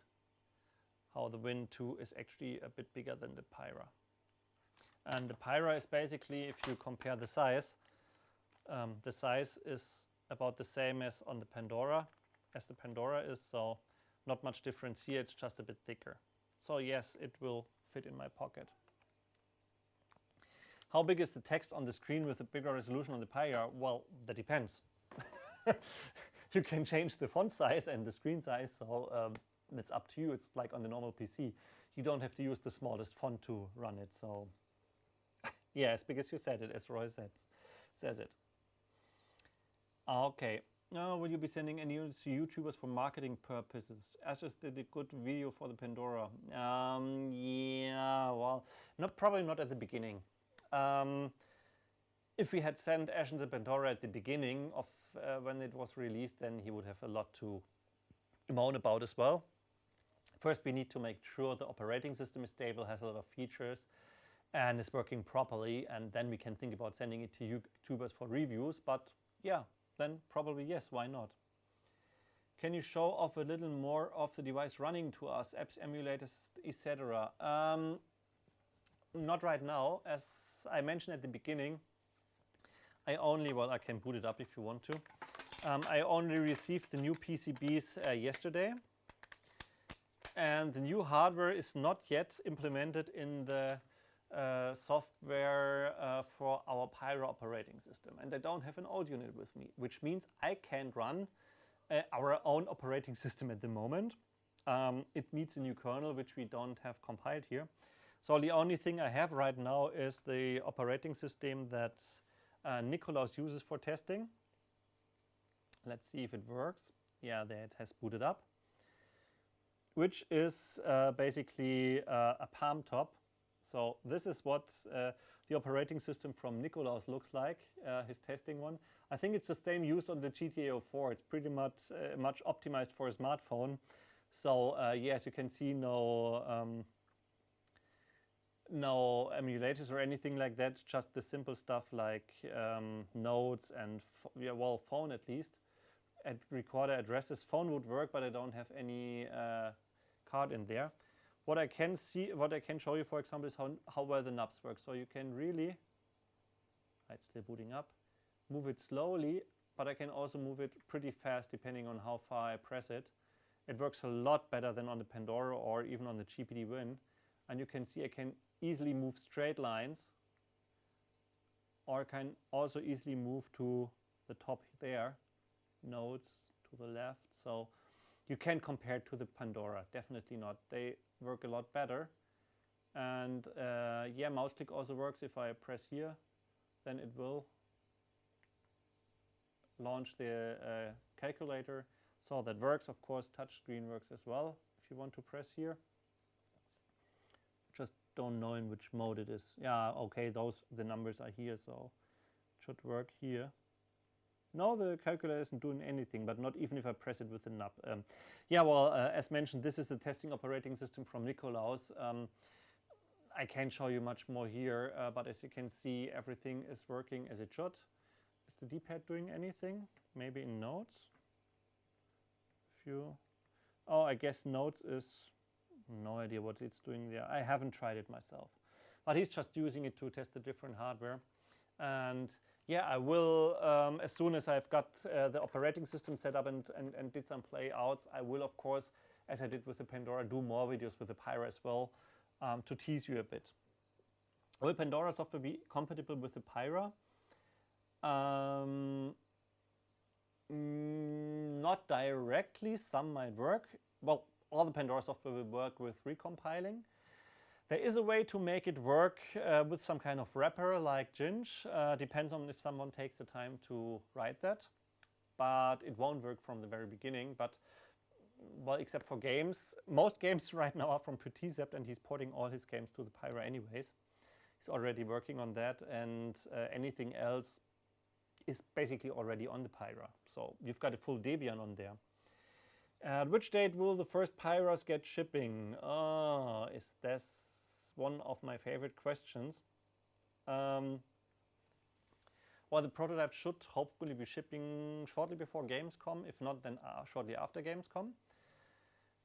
how the Win 2 is actually a bit bigger than the Pyra. And the Pyra is basically, if you compare the size is about the same as on the Pandora, is, so not much difference here, it's just a bit thicker. So yes, it will fit in my pocket. How big is the text on the screen with a bigger resolution on the Pyra? Well, that depends. You can change the font size and the screen size, so it's up to you. It's like on the normal PC. You don't have to use the smallest font to run it. So yeah, as big as you said it, as Roy says it. Okay. Will you be sending any news to YouTubers for marketing purposes? I just did a good video for the Pandora. Yeah, well, probably not at the beginning. If we had sent Ashen the Pandora at the beginning of when it was released, then he would have a lot to moan about as well. First, we need to make sure the operating system is stable, has a lot of features, and is working properly, and then we can think about sending it to YouTubers for reviews. But yeah, then probably yes, why not? Can you show off a little more of the device running to us, apps, emulators, etc.? Not right now. As I mentioned at the beginning, I can boot it up if you want to. I only received the new PCBs yesterday, and the new hardware is not yet implemented in the software for our Pyro operating system, and I don't have an old unit with me, which means I can't run our own operating system at the moment. It needs a new kernel, which we don't have compiled here. So the only thing I have right now is the operating system that Nikolaus uses for testing. Let's see if it works. Yeah, there it has booted up, which is basically a Palm Top. So this is what the operating system from Nikolaus looks like, his testing one. I think it's the same used on the GTA 04. It's pretty much optimized for a smartphone. So yes, you can see no emulators or anything like that, just the simple stuff like nodes and phone at least. And recorder addresses. Phone would work, but I don't have any card in there. What I can show you, for example, is how well the knobs work. So you can really, it's still booting up, move it slowly, but I can also move it pretty fast depending on how far I press it. It works a lot better than on the Pandora or even on the GPD Win. And you can see I can easily move straight lines, or I can also easily move to the top there, nodes to the left. So you can compare to the Pandora, definitely not. They work a lot better. And yeah, mouse click also works. If I press here, then it will launch the calculator. So that works, of course. Touchscreen works as well if you want to press here. Just don't know in which mode it is. Yeah, okay, the numbers are here, so it should work here. No, the calculator isn't doing anything, but not even if I press it with the knob. Yeah, well, as mentioned, this is the testing operating system from Nikolaus. I can't show you much more here, but as you can see, everything is working as it should. Is the D-pad doing anything? Maybe in notes? Oh, I guess notes is... no idea what it's doing there. I haven't tried it myself. But he's just using it to test the different hardware. And yeah, I will, as soon as I've got the operating system set up and did some playouts, I will, of course, as I did with the Pandora, do more videos with the Pyre as well, to tease you a bit. Will Pandora software be compatible with the Pyre? Not directly, some might work. Well, all the Pandora software will work with recompiling. There is a way to make it work with some kind of wrapper like Ginge. Depends on if someone takes the time to write that. But it won't work from the very beginning. But, well, except for games. Most games right now are from PTZept, and he's porting all his games to the Pyre anyways. He's already working on that, and anything else is basically already on the Pyre. So you've got a full Debian on there. At which date will the first Pyros get shipping? Is this one of my favorite questions? Well, the prototype should hopefully be shipping shortly before Gamescom. If not, then shortly after Gamescom.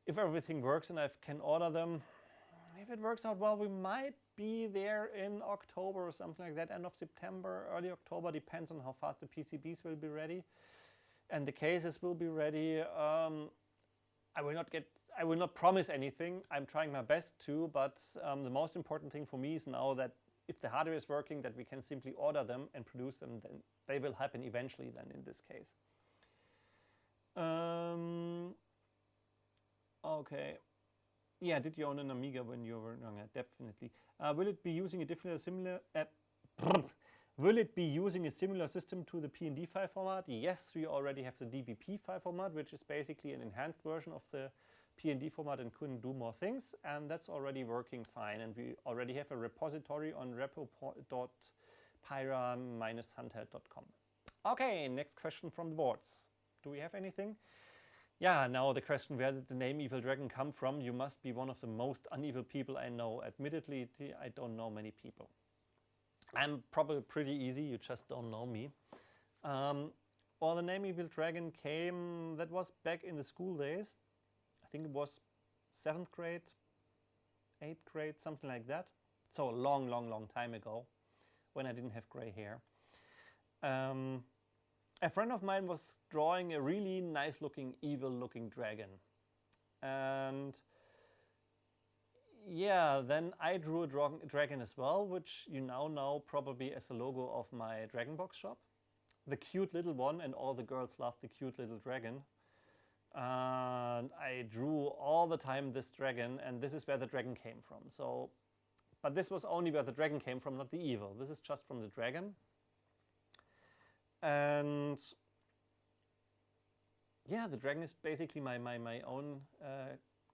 If everything works and I can order them, if it works out well, we might be there in October or something like that, end of September, early October, depends on how fast the PCBs will be ready and the cases will be ready. I will not promise anything. I'm trying my best to, but the most important thing for me is now that if the hardware is working, that we can simply order them and produce them, then they will happen eventually then in this case. Okay. Yeah, did you own an Amiga when you were younger? Definitely. Will it be using a Will it be using a similar system to the PND file format? Yes, we already have the DBP file format, which is basically an enhanced version of the PND format and couldn't do more things, and that's already working fine. And we already have a repository on repo.pyra-handheld.com. Okay, next question from the boards. Do we have anything? Yeah, now the question, where did the name EvilDragon come from? You must be one of the most unevil people I know. Admittedly, I don't know many people. I'm probably pretty easy, you just don't know me. Well, the name EvilDragon came, that was back in the school days. I think it was 7th grade, 8th grade, something like that. So a long, long, long time ago, when I didn't have gray hair. A friend of mine was drawing a really nice looking, evil looking dragon. And yeah, then I drew a dragon as well, which you now know probably as the logo of my DragonBox shop. The cute little one, and all the girls love the cute little dragon. And I drew all the time this dragon, and this is where the dragon came from. So, but this was only where the dragon came from, not the evil. This is just from the dragon. And yeah, the dragon is basically my own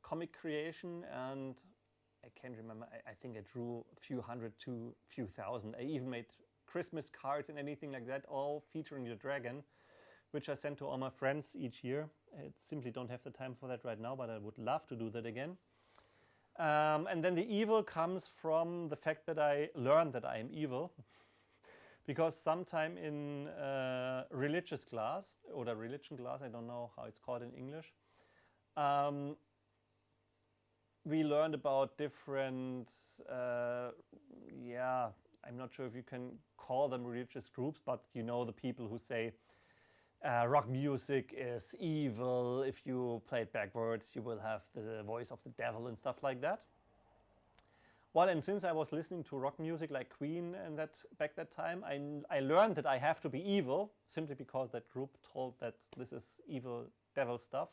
comic creation, and I can't remember, I think I drew a few hundred to a few thousand. I even made Christmas cards and anything like that, all featuring the dragon, which I sent to all my friends each year. I simply don't have the time for that right now, but I would love to do that again. And then the evil comes from the fact that I learned that I am evil. Because sometime in religious class, or religion class, I don't know how it's called in English, we learned about different, yeah, I'm not sure if you can call them religious groups, but you know the people who say rock music is evil, if you play it backwards you will have the voice of the devil and stuff like that. Well, and since I was listening to rock music like Queen and back that time, I learned that I have to be evil, simply because that group told that this is evil devil stuff.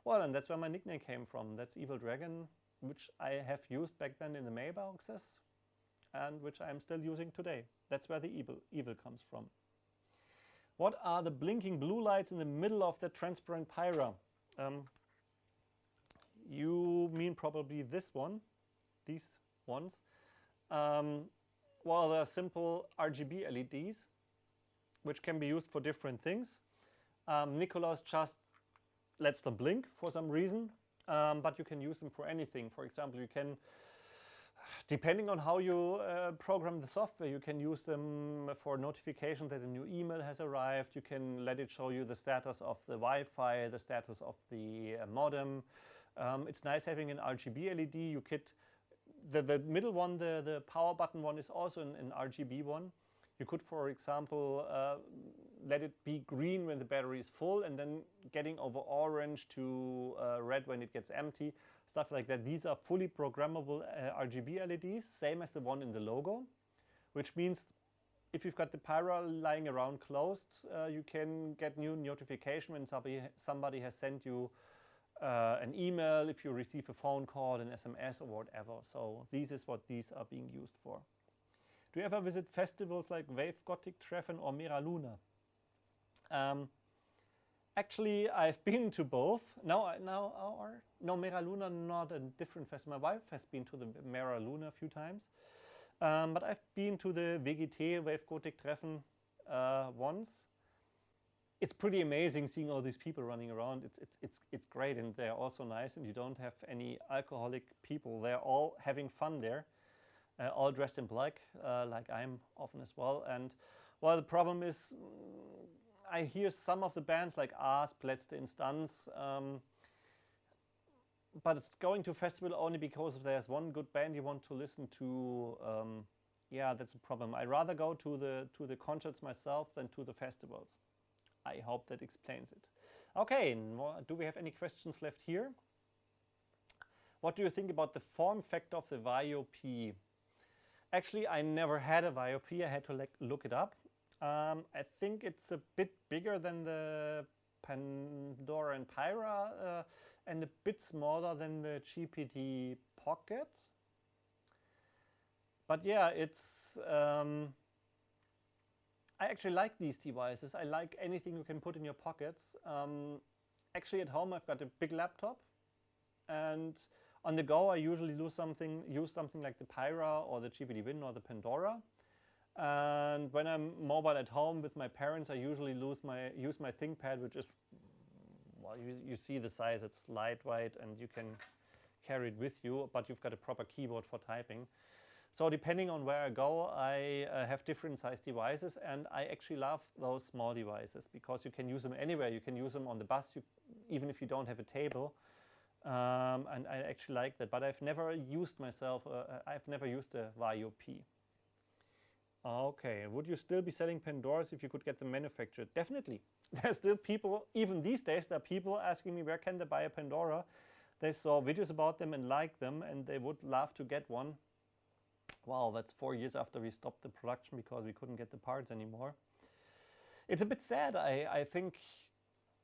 Well, and that's where my nickname came from. That's EvilDragon, which I have used back then in the mailboxes, and which I'm still using today. That's where the evil comes from. What are the blinking blue lights in the middle of the transparent Pyra? You mean probably this one, these ones. Well, they're simple RGB LEDs, which can be used for different things. Nicholas just lets them blink for some reason, but you can use them for anything. For example, you can, depending on how you program the software, you can use them for notification that a new email has arrived. You can let it show you the status of the Wi-Fi, the status of the modem. It's nice having an RGB LED. You could, the middle one, the power button one, is also an RGB one. You could, for example, let it be green when the battery is full and then getting over orange to red when it gets empty, stuff like that. These are fully programmable RGB LEDs, same as the one in the logo, which means if you've got the Pyro lying around closed, you can get new notification when somebody has sent you an email, if you receive a phone call, an SMS or whatever. So this is what these are being used for. Do you ever visit festivals like Wave Gothic Treffen or Mera Luna? Actually, I've been to both. No, Mera Luna, not a different festival. My wife has been to the Mera Luna a few times. But I've been to the WGT, Wave Gothic Treffen, once. It's pretty amazing seeing all these people running around. It's great, and they're also nice, and you don't have any alcoholic people. They're all having fun there. All dressed in black, like I'm often as well. And well, the problem is, I hear some of the bands like Asp, Letzte Instanz, but going to festival only because if there's one good band you want to listen to, yeah, that's a problem. I rather go to the concerts myself than to the festivals. I hope that explains it. Okay, do we have any questions left here? What do you think about the form factor of the Vario P? Actually, I never had a Vario P. I had to look it up. I think it's a bit bigger than the Pandora and Pyra, and a bit smaller than the GPD Pocket. But yeah, it's I actually like these devices. I like anything you can put in your pockets. Actually, at home I've got a big laptop, and on the go I usually use something like the Pyra or the GPD Win or the Pandora. And when I'm mobile at home with my parents, I usually use my ThinkPad, which is, well, you see the size. It's lightweight and you can carry it with you, but you've got a proper keyboard for typing. So depending on where I go, I have different size devices, and I actually love those small devices because you can use them anywhere. You can use them on the bus, even if you don't have a table. And I actually like that, but I've never used myself, I've never used a Vario P. Okay, would you still be selling Pandora'S if you could get them manufactured? Definitely. There's still people, even these days, there are people asking me where can they buy a Pandora. They saw videos about them and like them, and they would love to get one. Wow, that's 4 years after we stopped the production because we couldn't get the parts anymore. It's a bit sad. I think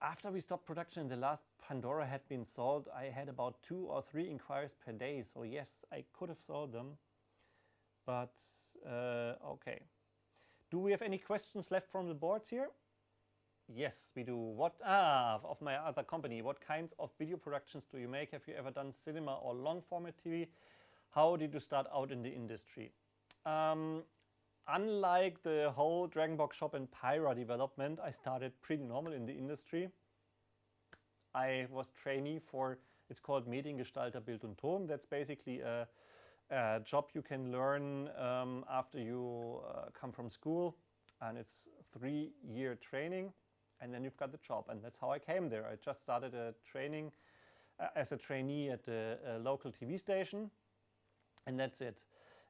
after we stopped production, the last Pandora had been sold. I had about 2 or 3 inquiries per day. So yes, I could have sold them. But okay. Do we have any questions left from the boards here? Yes, we do. Of my other company, what kinds of video productions do you make? Have you ever done cinema or long format TV? How did you start out in the industry? Unlike the whole DragonBox shop and Pyra development, I started pretty normal in the industry. I was trainee for, it's called Mediengestalter Bild und Ton. That's basically a job you can learn after you come from school, and it's 3-year training, and then you've got the job, and that's how I came there. I just started a training as a trainee at a local TV station, and that's it.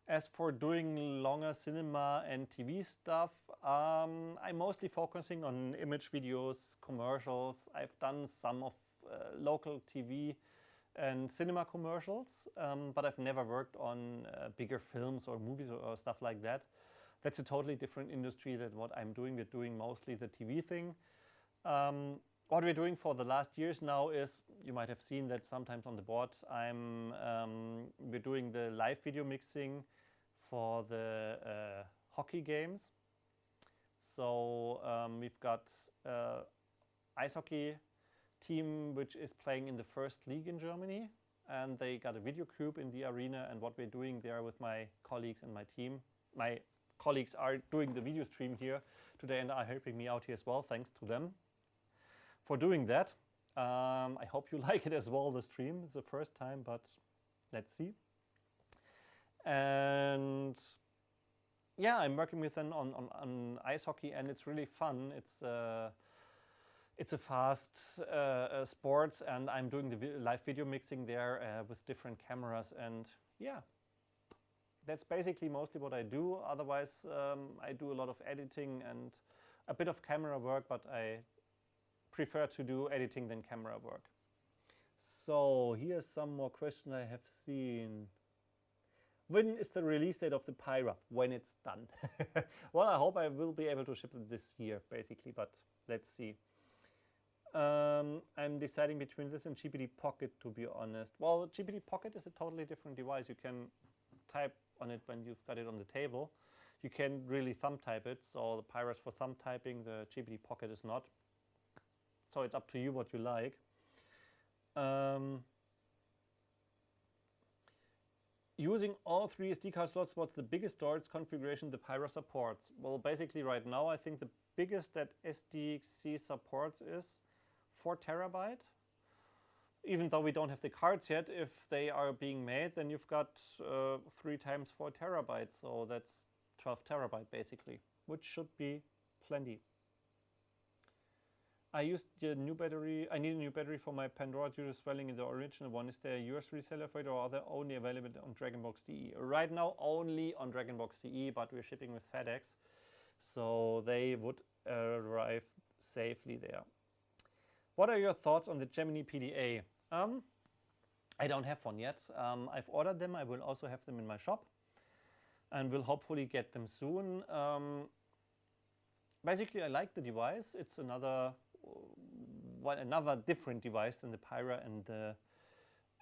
As for doing longer cinema and TV stuff, I'm mostly focusing on image videos, commercials. I've done some of local TV and cinema commercials, but I've never worked on bigger films or movies or stuff like that. That's a totally different industry than what I'm doing. We're doing mostly the TV thing. What we're doing for the last years now is, you might have seen that sometimes on the board, we're doing the live video mixing for the hockey games. So we've got ice hockey team which is playing in the first league in Germany, and they got a video cube in the arena, and what we're doing there with my colleagues and my team. My colleagues are doing the video stream here today and are helping me out here as well. Thanks to them for doing that. I hope you like it as well, the stream. It's the first time, but let's see. And yeah, I'm working with them on ice hockey, and it's really fun. It's a fast sport, and I'm doing the live video mixing there with different cameras, and yeah, that's basically mostly what I do. Otherwise, I do a lot of editing and a bit of camera work, but I prefer to do editing than camera work. So here's some more questions I have seen. When is the release date of the Pyra? When it's done. Well, I hope I will be able to ship it this year, basically, but let's see. I'm deciding between this and GPT Pocket, to be honest. Well, GPT Pocket is a totally different device. You can type on it when you've got it on the table. You can really thumb type it, so the Pyra is for thumb typing, the GPT Pocket is not. So it's up to you what you like. Using all 3 SD card slots, what's the biggest storage configuration the Pyra supports? Well, basically right now I think the biggest that SDXC supports is 4 terabyte. Even though we don't have the cards yet, if they are being made, then you've got 3 times 4 terabytes, so that's 12 terabyte basically, which should be plenty. I used the new battery. I need a new battery for my Pandora due to swelling in the original one. Is there a US reseller for it, or are they only available on DragonBox.de? Right now only on DragonBox.de, but we're shipping with FedEx, so they would arrive safely there. What are your thoughts on the Gemini PDA? I don't have one yet. I've ordered them. I will also have them in my shop, and will hopefully get them soon. Basically, I like the device. It's another different device than the Pyra and the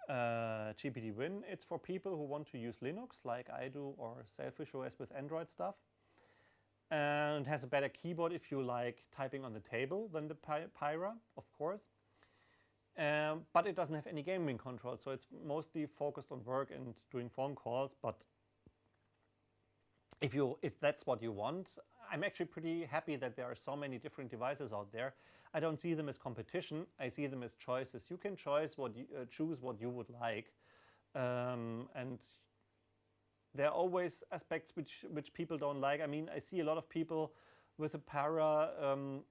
GPT-Win. It's for people who want to use Linux like I do, or Selfish OS with Android stuff. And it has a better keyboard if you like typing on the table than the Pyra, of course. But it doesn't have any gaming control, so it's mostly focused on work and doing phone calls. But if that's what you want, I'm actually pretty happy that there are so many different devices out there. I don't see them as competition. I see them as choices. You can choose what you would like, and there are always aspects which people don't like. I mean, I see a lot of people with a Pyra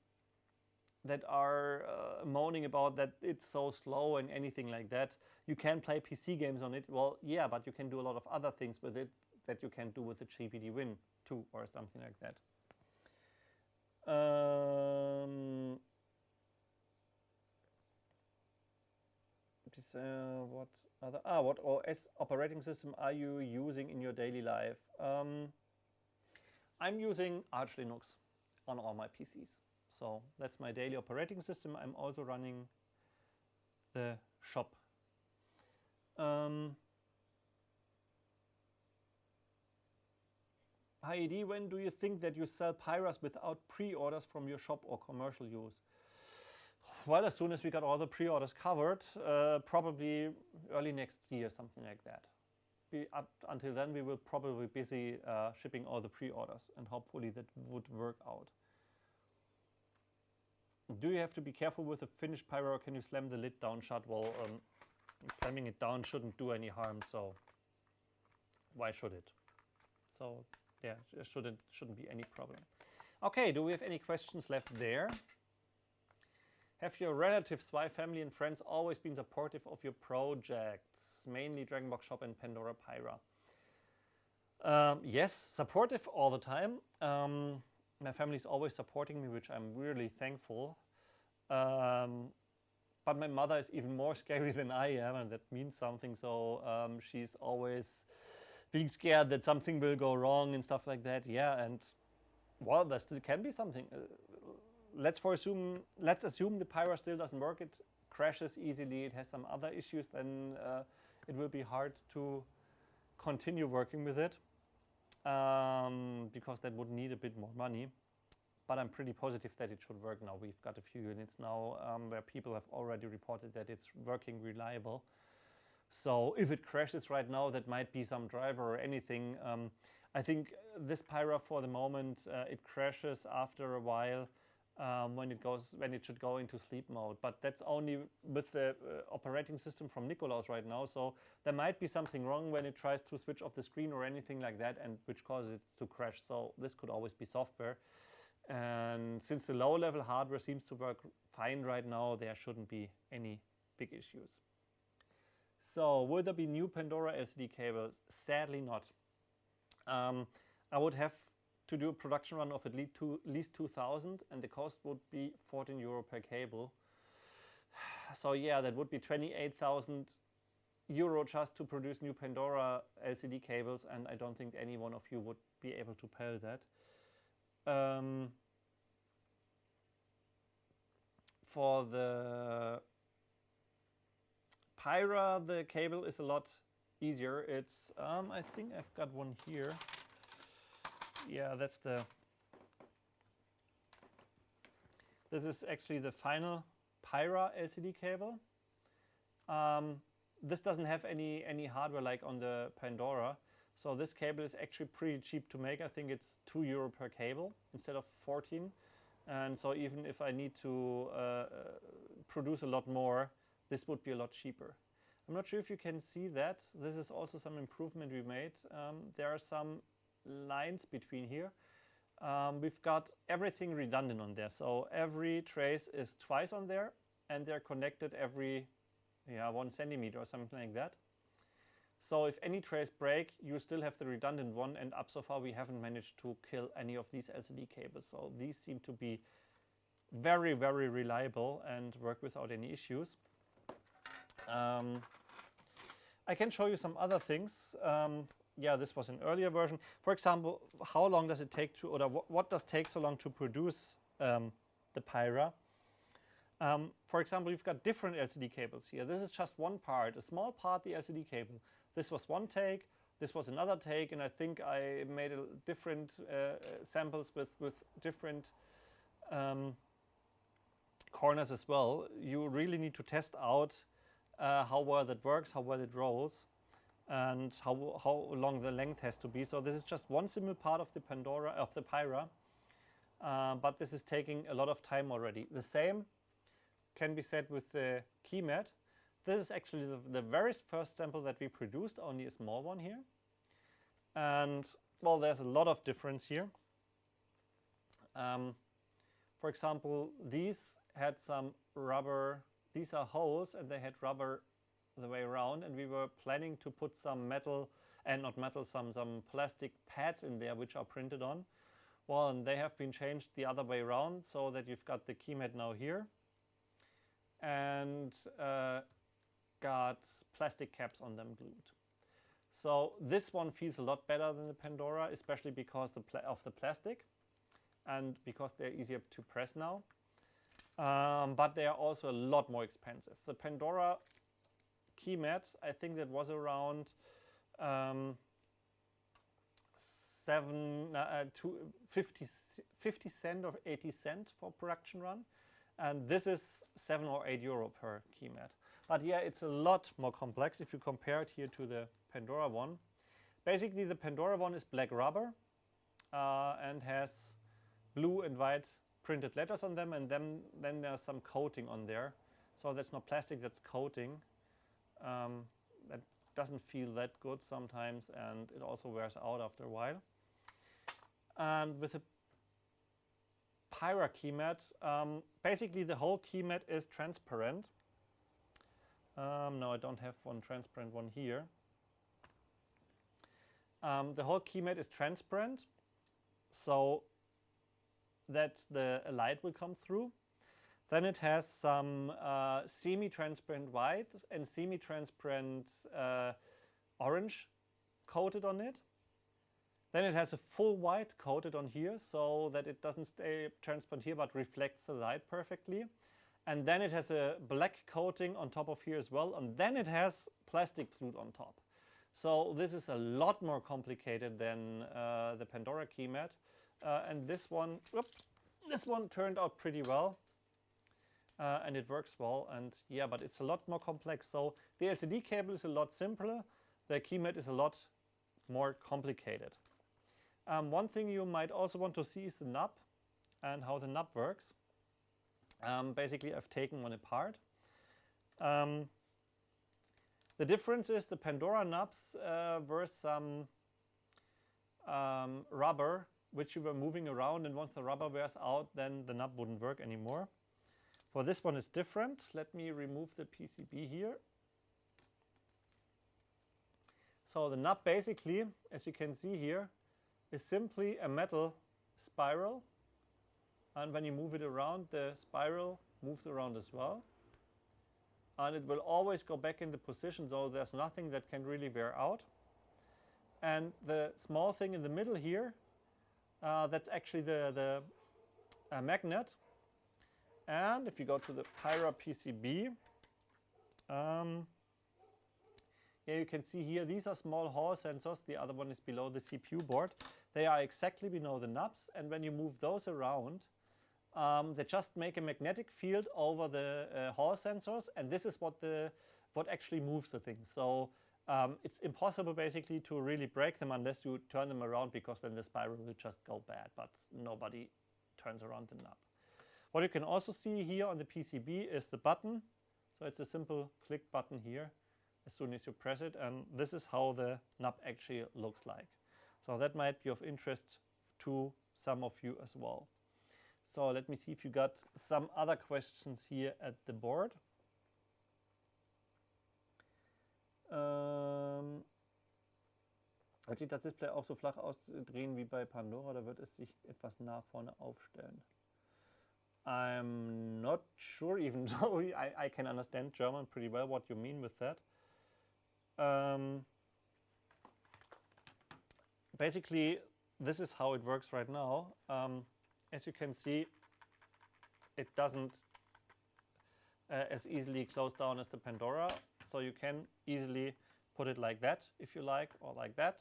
that are moaning about that it's so slow and anything like that. You can play PC games on it. Well, yeah, but you can do a lot of other things with it that you can do with the GPT-Win too, or something like that. What OS operating system are you using in your daily life? I'm using Arch Linux on all my PCs. So that's my daily operating system. I'm also running the shop. Heidi, when do you think that you sell Pyras without pre-orders from your shop or commercial use? Well, as soon as we got all the pre-orders covered, probably early next year, something like that. Until then, we will probably be busy shipping all the pre-orders, and hopefully that would work out. Do you have to be careful with a finished Pyro, or can you slam the lid down shut? Well, slamming it down shouldn't do any harm, so why should it? So yeah, there shouldn't be any problem. Okay, do we have any questions left there? Have your relatives, wife, family, and friends always been supportive of your projects, mainly DragonBox Shop and Pandora Pyra? Yes, supportive all the time. My family is always supporting me, which I'm really thankful. But my mother is even more scary than I am, and that means something. So she's always being scared that something will go wrong and stuff like that. Yeah, and well, there still can be something. Let's assume the Pyro still doesn't work. It crashes easily. It has some other issues. Then it will be hard to continue working with it, because that would need a bit more money. but I'm pretty positive that it should work now. We've got a few units now where people have already reported that it's working reliable. So if it crashes right now, that might be some driver or anything. I think this Pyra for the moment, it crashes after a while when it should go into sleep mode. But that's only with the operating system from Nikolaus right now. So there might be something wrong when it tries to switch off the screen or anything like that, and which causes it to crash. So this could always be software. And since the low-level hardware seems to work fine right now, there shouldn't be any big issues. So will there be new Pandora LCD cables? Sadly not. I would have to do a production run of at least 2,000, and the cost would be 14 euro per cable. So yeah, that would be 28,000 euro just to produce new Pandora LCD cables, and I don't think any one of you would be able to pay that. For the Pyra, the cable is a lot easier. It's, I think I've got one here. Yeah, that's this is actually the final Pyra LCD cable. This doesn't have any hardware like on the Pandora. So this cable is actually pretty cheap to make. I think it's 2 euro per cable instead of 14. And so even if I need to produce a lot more, this would be a lot cheaper. I'm not sure if you can see that. This is also some improvement we made. There are some lines between here. We've got everything redundant on there. So every trace is twice on there, and they're connected every 1 centimeter or something like that. So if any trace break, you still have the redundant one, and up so far we haven't managed to kill any of these LCD cables. So these seem to be very, very reliable and work without any issues. I can show you some other things. Yeah, this was an earlier version. For example, how long does it take to, or what does take so long to produce the Pyra? For example, you've got different LCD cables here. This is just one part, a small part, the LCD cable. This was one take, this was another take, and I think I made different samples with different corners as well. You really need to test out how well that works, how well it rolls, and how long the length has to be. So this is just one simple part of the Pyra, but this is taking a lot of time already. The same can be said with the key mat. This is actually the very first sample that we produced, only a small one here. And well, there's a lot of difference here. For example, these had some rubber, these are holes, and they had rubber the way around, and we were planning to put some metal, and not metal, some plastic pads in there which are printed on. Well, and they have been changed the other way around, so that you've got the key mat now here, and got plastic caps on them glued. So this one feels a lot better than the Pandora, especially because of the plastic, and because they're easier to press now. But they are also a lot more expensive. The Pandora key mat, I think that was around 50 cent or 80 cent for production run. And this is 7 or 8 euro per key mat. But yeah, it's a lot more complex if you compare it here to the Pandora one. Basically, the Pandora one is black rubber and has blue and white printed letters on them, and then there's some coating on there. So that's not plastic, that's coating. That doesn't feel that good sometimes, and it also wears out after a while. And with the Pyra key mat, basically the whole key mat is transparent. No, I don't have one transparent one here. The whole key mat is transparent, so that the light will come through. Then it has some semi-transparent white and semi-transparent orange coated on it. Then it has a full white coated on here, so that it doesn't stay transparent here but reflects the light perfectly. And then it has a black coating on top of here as well, and then it has plastic glued on top. So this is a lot more complicated than the Pandora key mat. And this one, this one turned out pretty well. And it works well, and yeah, but it's a lot more complex. So the LCD cable is a lot simpler. The keymat is a lot more complicated. One thing you might also want to see is the knob and how the knob works. Basically, I've taken one apart. The difference is the Pandora knobs were some rubber which you were moving around, and once the rubber wears out, then the knob wouldn't work anymore. For this one, it's different. Let me remove the PCB here. So the knob basically, as you can see here, is simply a metal spiral. And when you move it around, the spiral moves around as well. And it will always go back into position, so there's nothing that can really wear out. And the small thing in the middle here, that's actually the magnet. And if you go to the Pyra PCB, yeah, you can see here, these are small Hall sensors. The other one is below the CPU board. They are exactly below the knobs, and when you move those around, they just make a magnetic field over the Hall sensors, and this is what actually moves the thing. So it's impossible basically to really break them unless you turn them around, because then the spiral will just go bad, but nobody turns around the knob. What you can also see here on the PCB is the button. So it's a simple click button here as soon as you press it, and this is how the knob actually looks like. So that might be of interest to some of you as well. So let me see if you got some other questions here at the board. Wird sich das Display auch so flach ausdrehen wie bei Pandora, oder wird es sich etwas nah vorne aufstellen? I'm not sure, even though I can understand German pretty well what you mean with that. Basically, this is how it works right now. As you can see, it doesn't as easily close down as the Pandora. So you can easily put it like that, if you like, or like that.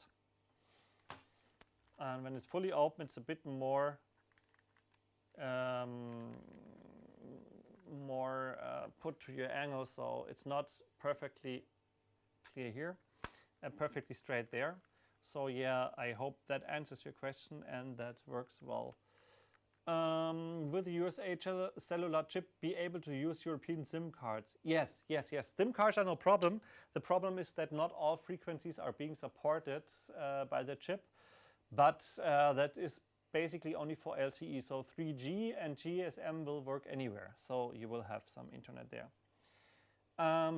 And when it's fully open, it's a bit more put to your angle, so it's not perfectly clear here and perfectly straight there. So yeah, I hope that answers your question and that works well. Will the USA cellular chip be able to use European SIM cards? Yes. SIM cards are no problem. The problem is that not all frequencies are being supported by the chip, but that is basically only for LTE. So 3G and GSM will work anywhere. So you will have some internet there.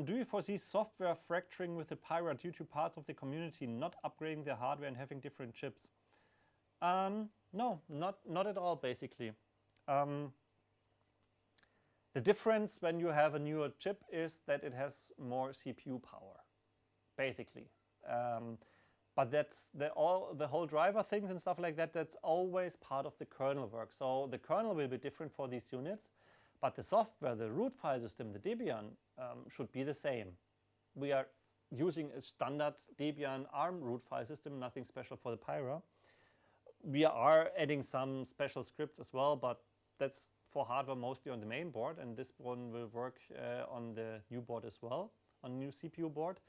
Do you foresee software fracturing with the Pyre due to parts of the community not upgrading their hardware and having different chips? No, not at all, basically. The difference when you have a newer chip is that it has more CPU power, basically. But that's the whole driver things and stuff like that, that's always part of the kernel work. So the kernel will be different for these units, but the software, the root file system, the Debian, should be the same. We are using a standard Debian ARM root file system, nothing special for the Pyre. We are adding some special scripts as well, but that's for hardware mostly on the main board, and this one will work on the new board as well, on the new CPU board.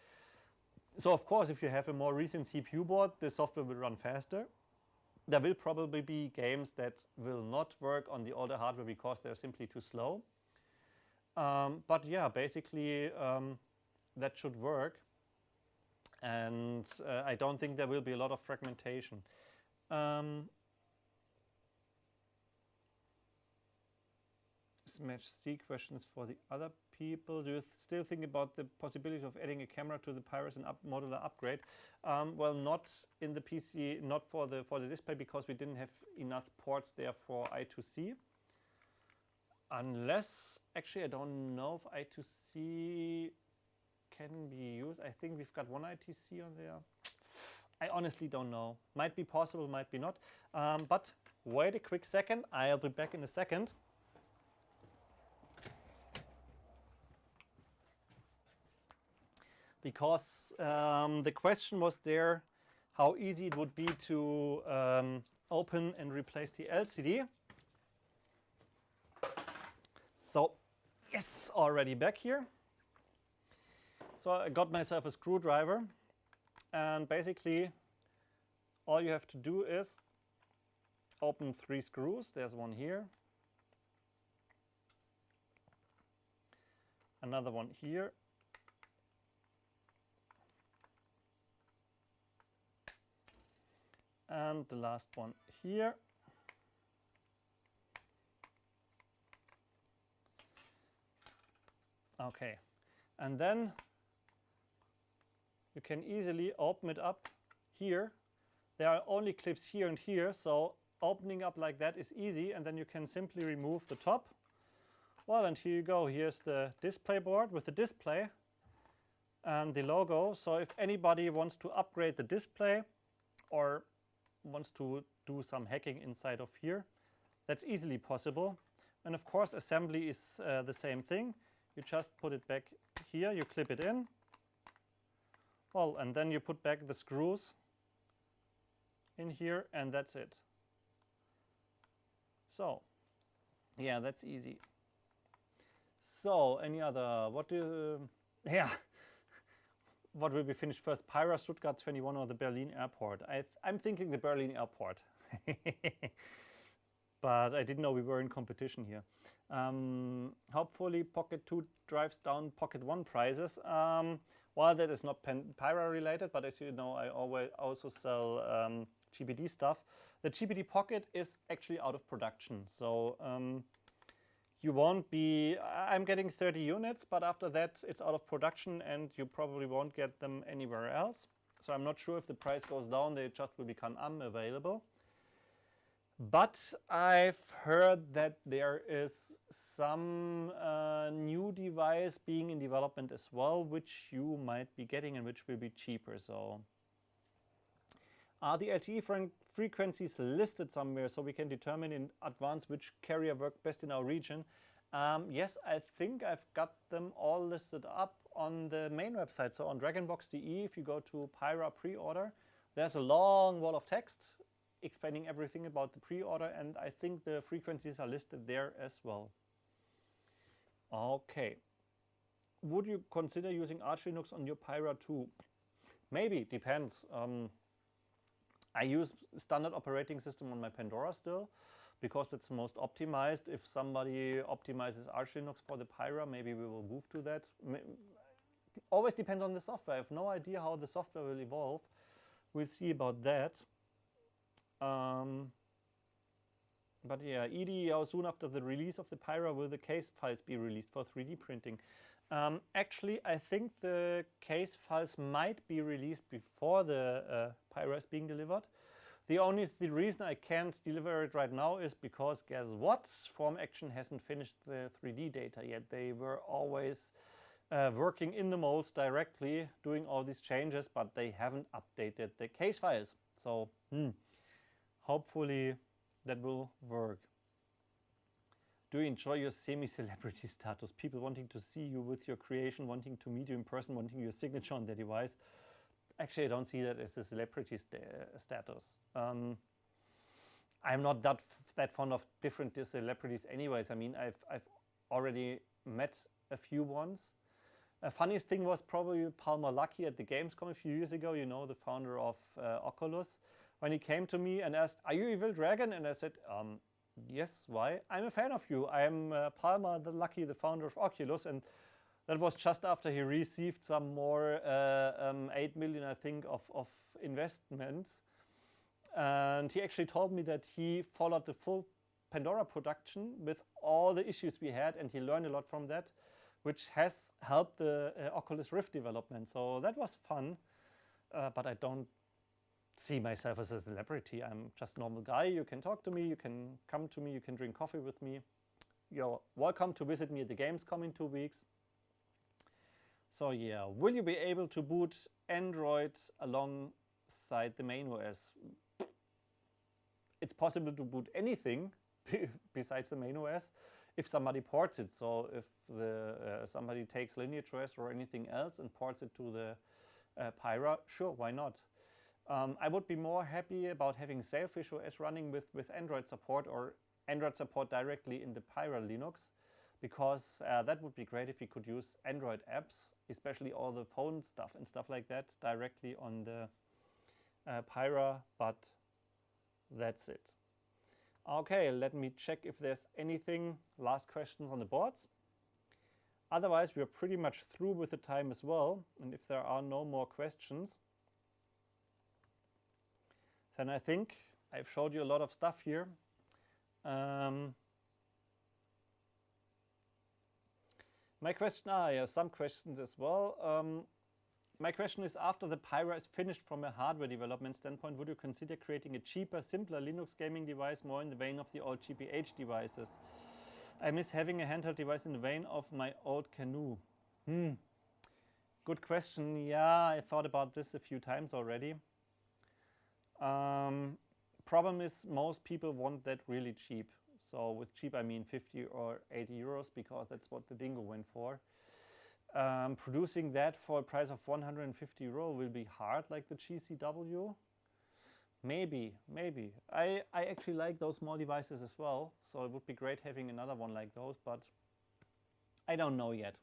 So of course, if you have a more recent CPU board, the software will run faster. There will probably be games that will not work on the older hardware because they're simply too slow. But yeah, basically that should work. And I don't think there will be a lot of fragmentation. Match C questions for the other people. Do you still think about the possibility of adding a camera to the Pyres and modular upgrade? Well, not in the PC, not for the display, because we didn't have enough ports there for I2C. Unless, actually, I don't know if I2C can be used. I think we've got one I2C on there. I honestly don't know. Might be possible, might be not. But wait a quick second. I'll be back in a second. Because the question was there how easy it would be to open and replace the LCD. So, yes, already back here. So I got myself a screwdriver, and basically all you have to do is open 3 screws. There's one here, another one here, and the last one here. Okay, and then you can easily open it up here. There are only clips here and here, so opening up like that is easy, and then you can simply remove the top. Well, and here you go. Here's the display board with the display and the logo. So if anybody wants to upgrade the display or wants to do some hacking inside of here, that's easily possible. And of course, assembly is the same thing. You just put it back here, you clip it in. Well, and then you put back the screws in here, and that's it. So, yeah, that's easy. So, any other, what will be finished first, Pyra, Stuttgart 21 or the Berlin airport? I'm thinking the Berlin airport. But I didn't know we were in competition here. Hopefully Pocket 2 drives down Pocket 1 prices. Well, that is not Pyra related, but as you know, I always also sell GBD stuff. The GBD Pocket is actually out of production. So you won't be, I'm getting 30 units, but after that it's out of production and you probably won't get them anywhere else. So I'm not sure if the price goes down, they just will become unavailable. But I've heard that there is some new device being in development as well, which you might be getting and which will be cheaper. So are the LTE frequencies listed somewhere so we can determine in advance which carrier works best in our region? Yes, I think I've got them all listed up on the main website. So on DragonBox.de, if you go to Pyra pre-order, there's a long wall of text explaining everything about the pre-order, and I think the frequencies are listed there as well. Okay. Would you consider using Arch Linux on your Pyra too? Maybe, depends. I use standard operating system on my Pandora still, because that's the most optimized. If somebody optimizes Arch Linux for the Pyra, maybe we will move to that. Always depends on the software. I have no idea how the software will evolve. We'll see about that. But yeah, how soon after the release of the Pyra will the case files be released for 3D printing? Actually, I think the case files might be released before the Pyra is being delivered. The reason I can't deliver it right now is because, guess what? Form Action hasn't finished the 3D data yet. They were always working in the molds directly, doing all these changes, but they haven't updated the case files. So, hopefully that will work. Do you enjoy your semi-celebrity status? People wanting to see you with your creation, wanting to meet you in person, wanting your signature on their device. Actually, I don't see that as a celebrity status. I'm not that fond of different celebrities anyways. I mean, I've already met a few ones. A funniest thing was probably Palmer Luckey at the Gamescom a few years ago, you know, the founder of Oculus. When he came to me and asked, "Are you EvilDragon?" And I said, yes, why? I'm a fan of you. I'm Palmer the Luckey, the founder of Oculus. And that was just after he received some more 8 million, I think, of investments. And he actually told me that he followed the full Pandora production with all the issues we had, and he learned a lot from that, which has helped the Oculus Rift development. So that was fun, but I don't see myself as a celebrity. I'm just a normal guy. You can talk to me, you can come to me, you can drink coffee with me. You're welcome to visit me at the Gamescom in 2 weeks. So yeah, will you be able to boot Android alongside the main OS? It's possible to boot anything besides the main OS if somebody ports it. So if somebody takes Lineage OS or anything else and ports it to the Pyra, sure, why not? I would be more happy about having Sailfish OS running with Android support or Android support directly in the Pyra Linux. because that would be great if we could use Android apps, especially all the phone stuff and stuff like that, directly on the Pyra, but that's it. Okay, let me check if there's anything, last questions on the boards. Otherwise, we are pretty much through with the time as well. And if there are no more questions, then I think I've showed you a lot of stuff here. My question, some questions as well. My question is, after the Pyre is finished from a hardware development standpoint, would you consider creating a cheaper, simpler Linux gaming device more in the vein of the old GPH devices? I miss having a handheld device in the vein of my old Canoe. Good question. Yeah, I thought about this a few times already. Problem is, most people want that really cheap. So with cheap, I mean 50 or 80 euros, because that's what the Dingo went for. Producing that for a price of 150 euro will be hard, like the GCW. Maybe. I actually like those small devices as well, so it would be great having another one like those, but I don't know yet.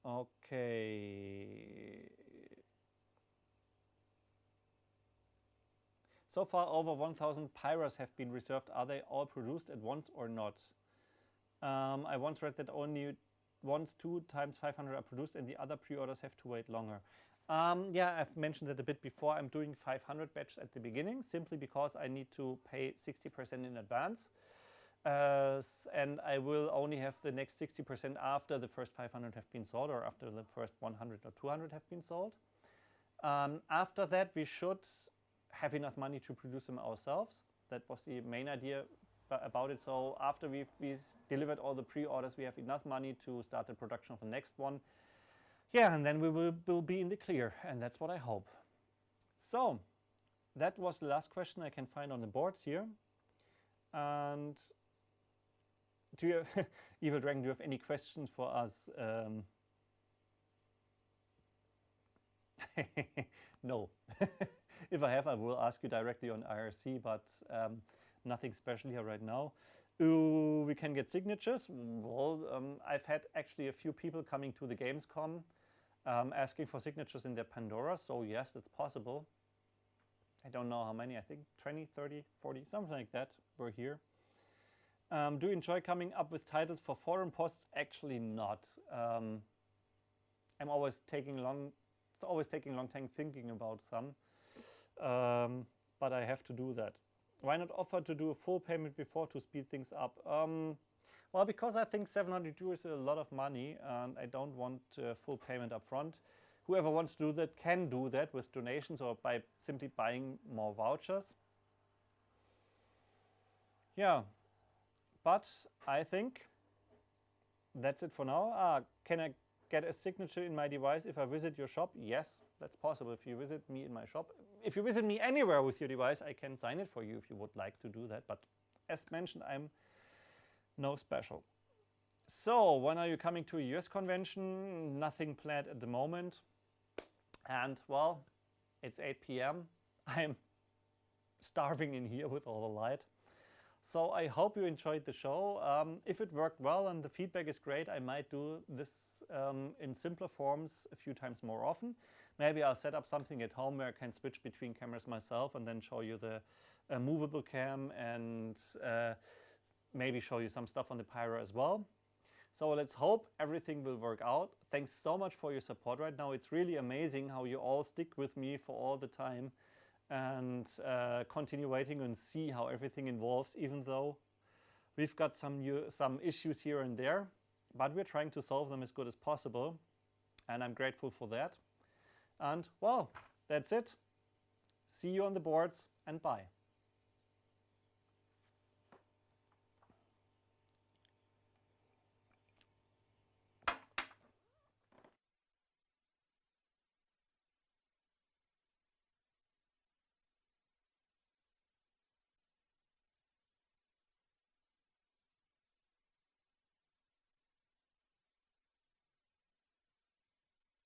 Okay. So far, over 1,000 Pyras have been reserved. Are they all produced at once or not? I once read that only once 2 times 500 are produced and the other pre-orders have to wait longer. Yeah, I've mentioned it a bit before. I'm doing 500 batch at the beginning, simply because I need to pay 60% in advance. And I will only have the next 60% after the first 500 have been sold, or after the first 100 or 200 have been sold. After that, we should have enough money to produce them ourselves. That was the main idea about it. So after we've delivered all the pre-orders, we have enough money to start the production of the next one. Yeah, and then we will be in the clear, and that's what I hope. So that was the last question I can find on the boards here. And do you have, EvilDragon, do you have any questions for us? No. If I have, I will ask you directly on IRC, but nothing special here right now. We can get signatures. Well, I've had actually a few people coming to the Gamescom asking for signatures in their Pandora'S, so yes, that's possible. I don't know how many, I think 20, 30, 40, something like that were here. Do you enjoy coming up with titles for forum posts? Actually not. I'm always taking a long time thinking about some, but I have to do that. Why not offer to do a full payment before to speed things up? Well, because I think 700 euros is a lot of money, and I don't want full payment up front. Whoever wants to do that can do that with donations or by simply buying more vouchers. Yeah, but I think that's it for now. Can I get a signature in my device if I visit your shop? Yes, that's possible. If you visit me in my shop, if you visit me anywhere with your device, I can sign it for you if you would like to do that. But as mentioned, I'm no special. So when are you coming to a US convention? Nothing planned at the moment. And well, it's 8 p.m. I'm starving in here with all the light. So I hope you enjoyed the show. If it worked well and the feedback is great, I might do this in simpler forms a few times more often. Maybe I'll set up something at home where I can switch between cameras myself and then show you the movable cam and maybe show you some stuff on the Pyro as well. So let's hope everything will work out. Thanks so much for your support right now. It's really amazing how you all stick with me for all the time and continue waiting and see how everything evolves, even though we've got some issues here and there, but we're trying to solve them as good as possible, and I'm grateful for that. And well, that's it. See you on the boards, and bye.